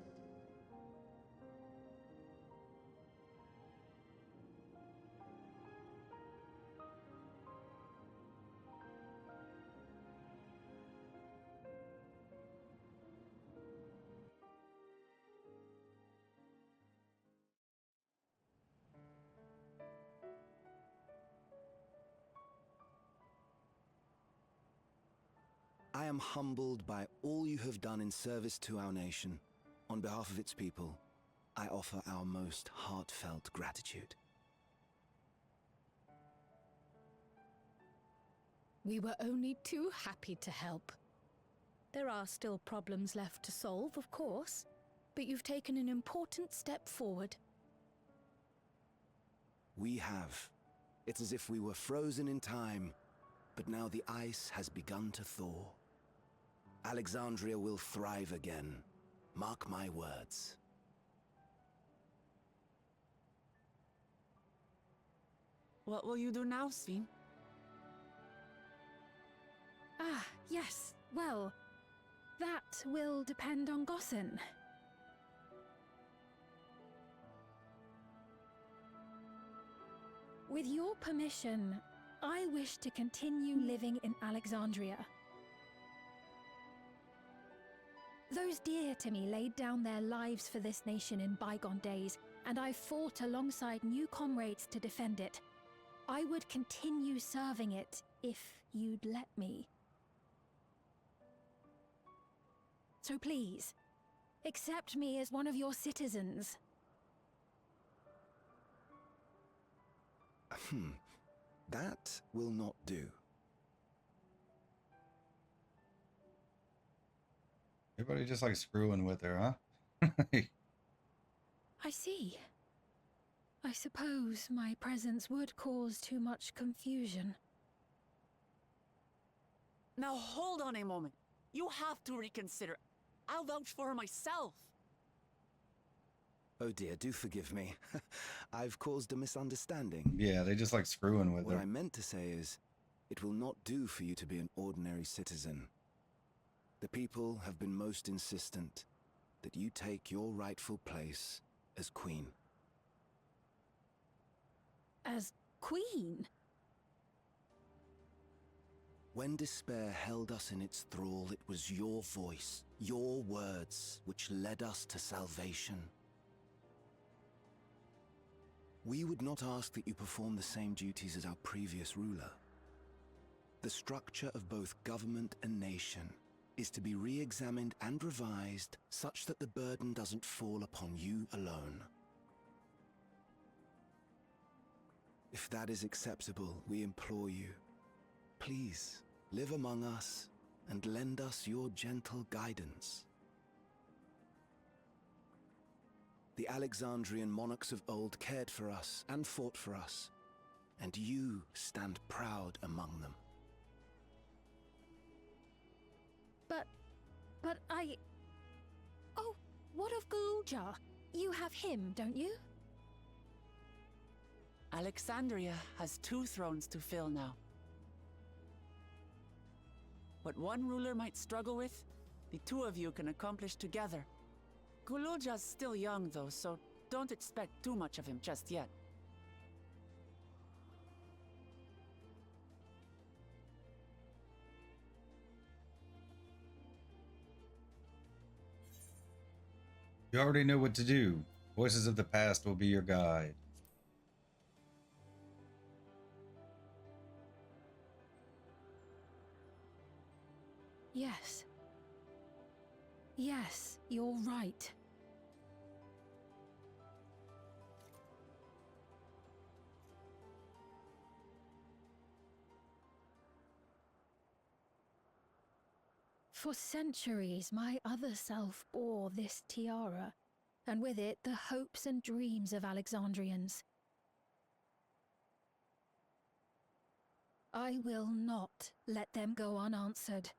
I am humbled by all you have done in service to our nation. On behalf of its people, I offer our most heartfelt gratitude. We were only too happy to help. There are still problems left to solve, of course, but you've taken an important step forward. We have. It's as if we were frozen in time, but now the ice has begun to thaw. Alexandria will thrive again. Mark my words. What will you do now, Sven? Ah, yes. Well, that will depend on Gossen. With your permission, I wish to continue living in Alexandria. Those dear to me laid down their lives for this nation in bygone days, and I fought alongside new comrades to defend it. I would continue serving it if you'd let me. So please, accept me as one of your citizens. That will not do. everybody just like screwing with her, huh? I see. I suppose my presence would cause too much confusion. Now hold on a moment. You have to reconsider. I'll vouch for her myself. Oh dear, do forgive me. I've caused a misunderstanding. Yeah, they just like screwing with What her. I meant to say is, it will not do for you to be an ordinary citizen. The people have been most insistent that you take your rightful place as queen. As queen? When despair held us in its thrall, it was your voice, your words, which led us to salvation. We would not ask that you perform the same duties as our previous ruler. The structure of both government and nation is to be re-examined and revised such that the burden doesn't fall upon you alone. If that is acceptable, we implore you, please live among us and lend us your gentle guidance. The Alexandrian monarchs of old cared for us and fought for us, and you stand proud among them. But I... Oh, what of Galuja? You have him, don't you? Alexandria has 2 thrones to fill now. What one ruler might struggle with, the 2 of you can accomplish together. Guluja's still young though, so don't expect too much of him just yet. You already know what to do. Voices of the past will be your guide. Yes. Yes, you're right. For centuries, my other self bore this tiara, and with it the hopes and dreams of Alexandrians. I will not let them go unanswered.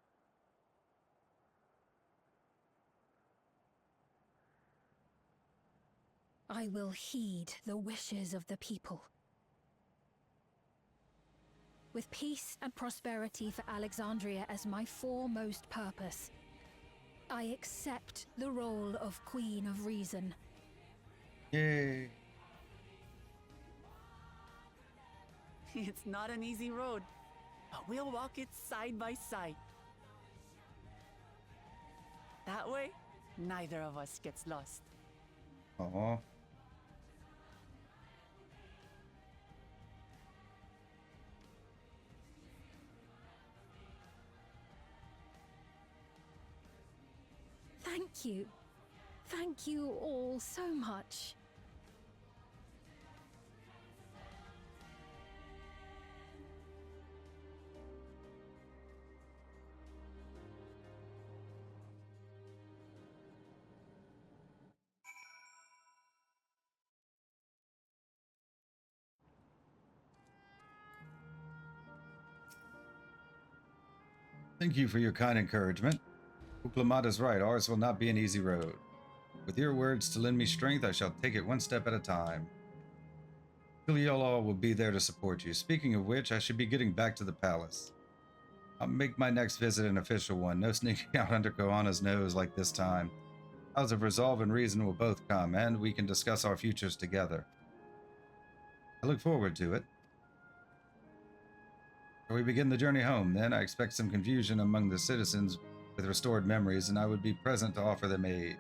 I will heed the wishes of the people. With peace and prosperity for Alexandria as my foremost purpose, I accept the role of Queen of Reason. Yay. It's not an easy road, but we'll walk it side by side. That way, neither of us gets lost. Aw. Thank you. Thank you all so much. Thank you for your kind encouragement. Uklamat is right, ours will not be an easy road. With your words to lend me strength, I shall take it one step at a time. Tuliyola will be there to support you. Speaking of which, I should be getting back to the palace. I'll make my next visit an official one, no sneaking out under Koana's nose like this time. Hours of resolve and reason will both come, and we can discuss our futures together. I look forward to it. Shall we begin the journey home, then? I expect some confusion among the citizens with restored memories, and I would be present to offer them aid.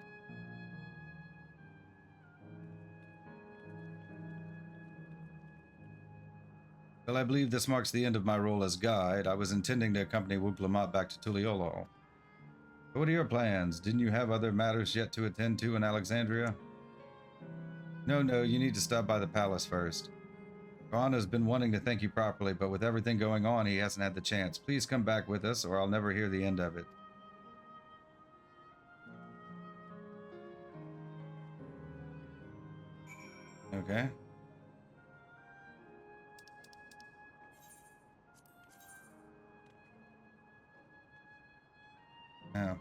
Well, I believe this marks the end of my role as guide. I was intending to accompany Wuklamat back to Tuliyola. But what are your plans? Didn't you have other matters yet to attend to in Alexandria? No, you need to stop by the palace first. Koana's been wanting to thank you properly, but with everything going on, he hasn't had the chance. Please come back with us, or I'll never hear the end of it. Okay. Now.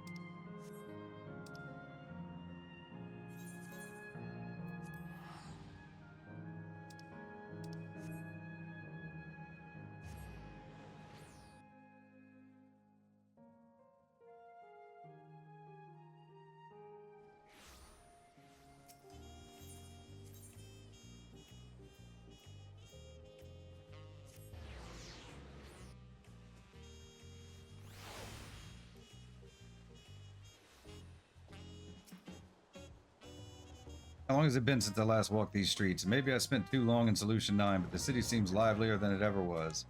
How long has it been since I last walked these streets? Maybe I spent too long in Solution 9, but the city seems livelier than it ever was.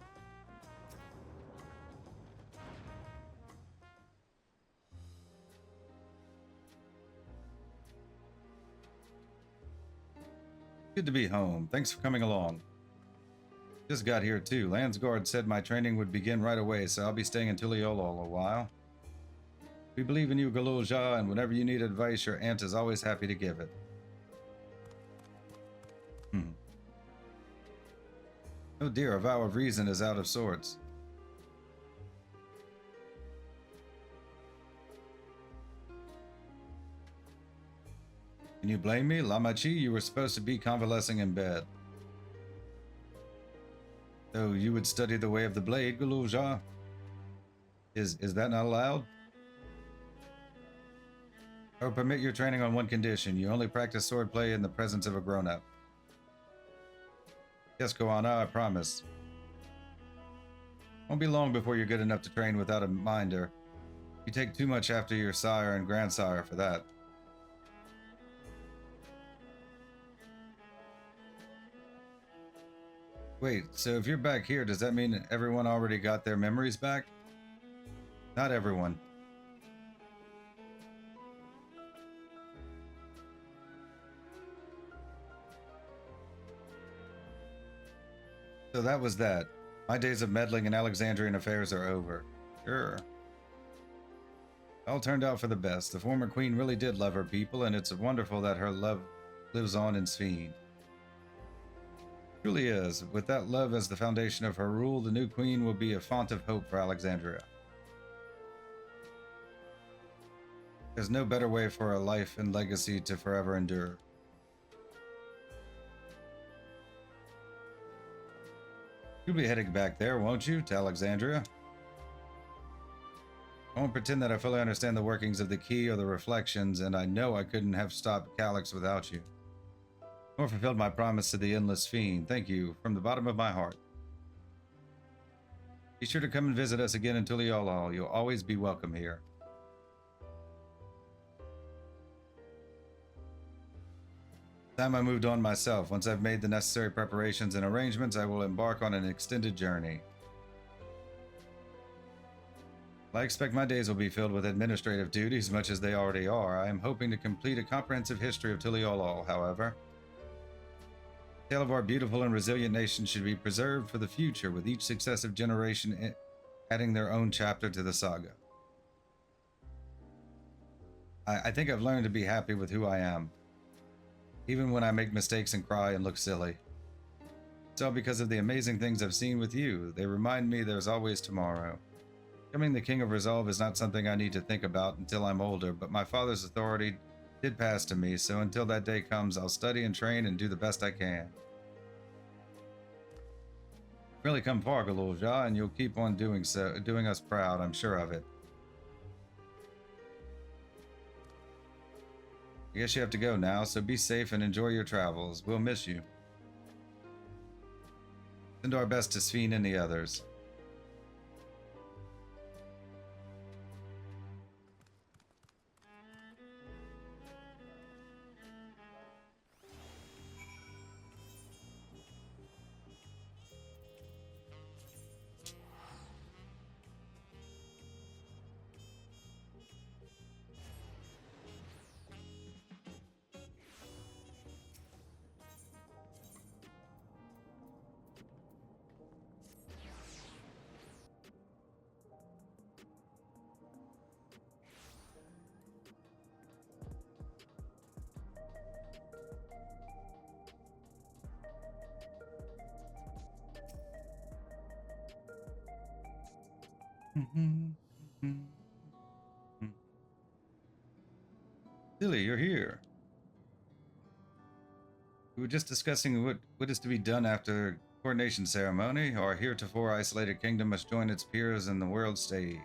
Good to be home. Thanks for coming along. Just got here too. Landsguard said my training would begin right away, so I'll be staying in Tuliyola a while. We believe in you, Galulja, and whenever you need advice, your aunt is always happy to give it. Oh dear, a vow of reason is out of sorts. Can you blame me? Lamachi, you were supposed to be convalescing in bed. So you would study the way of the blade, Galulja? Is that not allowed? I will permit your training on one condition. You only practice swordplay in the presence of a grown-up. Yes, Koana, I promise. Won't be long before you're good enough to train without a minder. You take too much after your sire and grandsire for that. Wait, so if you're back here, does that mean everyone already got their memories back? Not everyone. So that was that. My days of meddling in Alexandrian affairs are over. Sure. All turned out for the best. The former queen really did love her people, and it's wonderful that her love lives on in Sphene. Truly is. With that love as the foundation of her rule, the new queen will be a font of hope for Alexandria. There's no better way for a life and legacy to forever endure. You'll be heading back there, won't you, to Alexandria? I won't pretend that I fully understand the workings of the key or the reflections, and I know I couldn't have stopped Calyx without you. Nor fulfilled my promise to the Endless Fiend. Thank you, from the bottom of my heart. Be sure to come and visit us again in Tuliolal. You'll always be welcome here. Time I moved on myself. Once I've made the necessary preparations and arrangements, I will embark on an extended journey. I expect my days will be filled with administrative duties, much as they already are. I am hoping to complete a comprehensive history of Tuliolal, however. The tale of our beautiful and resilient nation should be preserved for the future, with each successive generation adding their own chapter to the saga. I think I've learned to be happy with who I am, even when I make mistakes and cry and look silly. It's all because of the amazing things I've seen with you. They remind me there's always tomorrow. Becoming the King of Resolve is not something I need to think about until I'm older, but my father's authority did pass to me, so until that day comes, I'll study and train and do the best I can. Really come far, Galulja, and you'll keep on doing so, doing us proud, I'm sure of it. I guess you have to go now, so be safe and enjoy your travels. We'll miss you. Send our best to Sphene and the others. Silly, you're here. We were just discussing what is to be done after coordination ceremony. Our heretofore isolated kingdom must join its peers in the world stage.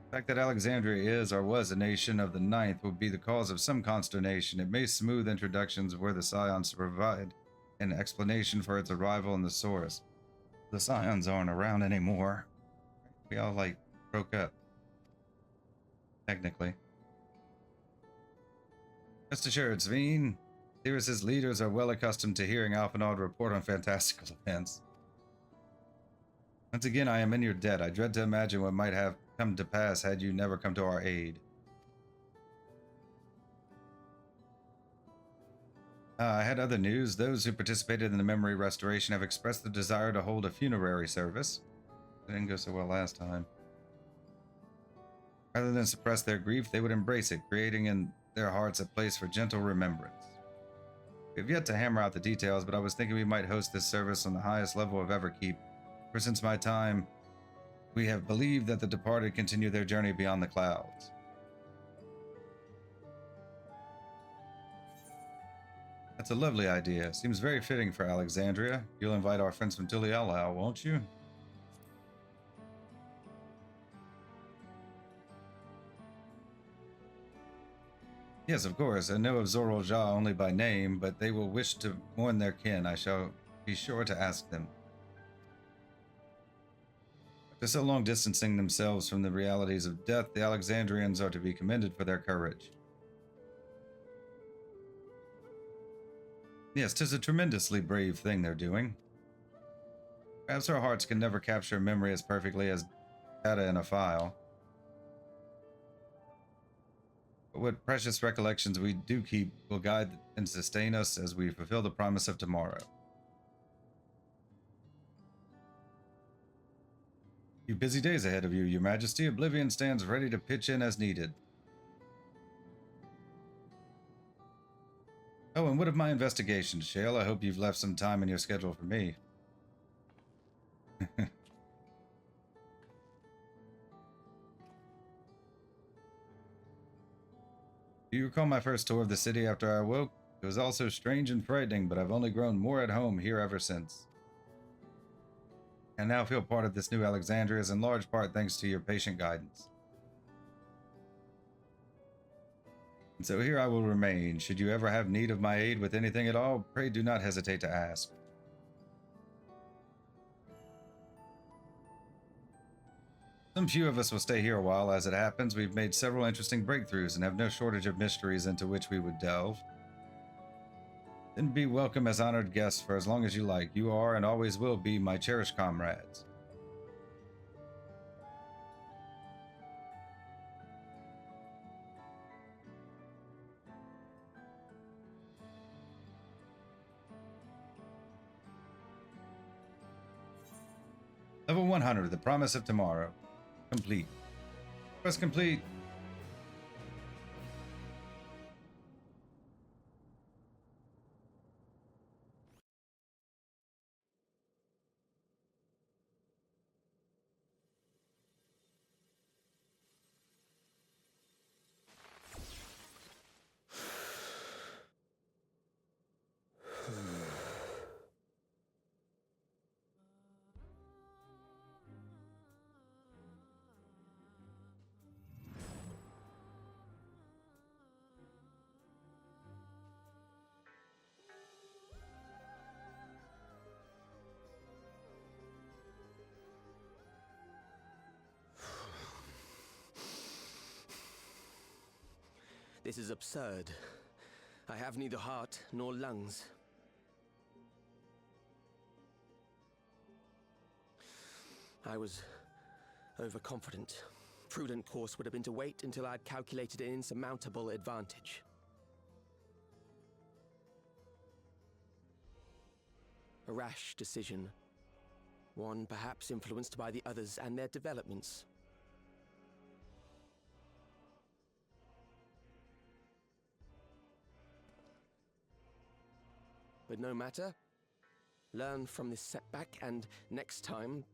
The fact that Alexandria is or was a nation of the Ninth will be the cause of some consternation. It may smooth introductions where the Scions provide an explanation for its arrival in the source. The Scions aren't around anymore. We all, broke up. Technically. Rest assured, Sphene, Sirius's leaders are well accustomed to hearing Alphinaud report on fantastical events. Once again, I am in your debt. I dread to imagine what might have come to pass had you never come to our aid. I had other news. Those who participated in the memory restoration have expressed the desire to hold a funerary service. It didn't go so well last time. Rather than suppress their grief, they would embrace it, creating in their hearts a place for gentle remembrance. We have yet to hammer out the details, but I was thinking we might host this service on the highest level of Everkeep, for since my time, we have believed that the departed continue their journey beyond the clouds. That's a lovely idea. Seems very fitting for Alexandria. You'll invite our friends from Tuliolal, won't you? Yes, of course. I know of Zorol Ja only by name, but they will wish to mourn their kin. I shall be sure to ask them. After so long distancing themselves from the realities of death, the Alexandrians are to be commended for their courage. Yes, 'tis a tremendously brave thing they're doing. Perhaps our hearts can never capture memory as perfectly as data in a file. But what precious recollections we do keep will guide and sustain us as we fulfill the promise of tomorrow. Few busy days ahead of you, Your Majesty. Oblivion stands ready to pitch in as needed. Oh, and what of my investigation, Shale? I hope you've left some time in your schedule for me. Do you recall my first tour of the city after I awoke? It was also strange and frightening, but I've only grown more at home here ever since. I now feel part of this new Alexandria, in large part thanks to your patient guidance. And so here I will remain. Should you ever have need of my aid with anything at all, pray do not hesitate to ask. Some few of us will stay here a while. As it happens, we've made several interesting breakthroughs and have no shortage of mysteries into which we would delve. Then be welcome as honored guests for as long as you like. You are and always will be my cherished comrades. Level 100, The Promise of Tomorrow. Complete. Quest complete. This is absurd. I have neither heart nor lungs. I was overconfident. Prudent course would have been to wait until I'd calculated an insurmountable advantage. A rash decision. One perhaps influenced by the others and their developments. But no matter. Learn from this setback, and next time...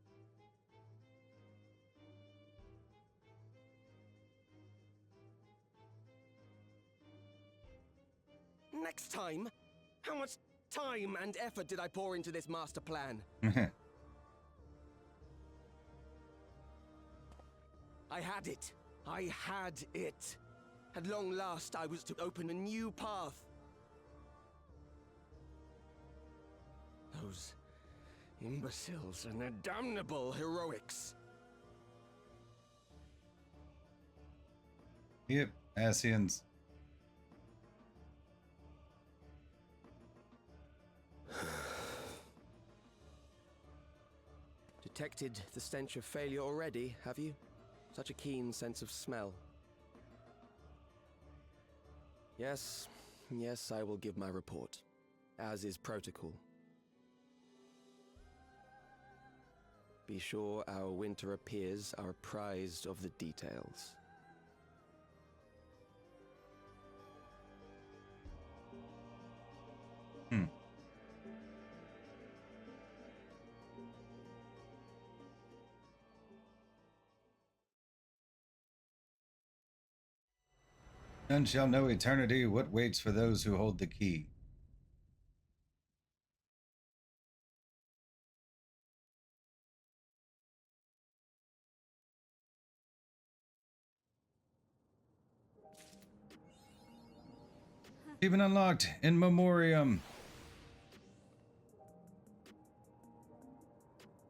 Next time? How much time and effort did I pour into this master plan? I had it. I had it. At long last, I was to open a new path. Those imbeciles and their damnable heroics. Yep, Asians. Detected the stench of failure already, have you? Such a keen sense of smell. Yes, I will give my report, as is protocol. Be sure our winter peers are apprised of the details. None shall know eternity what waits for those who hold the key. Even unlocked in memoriam.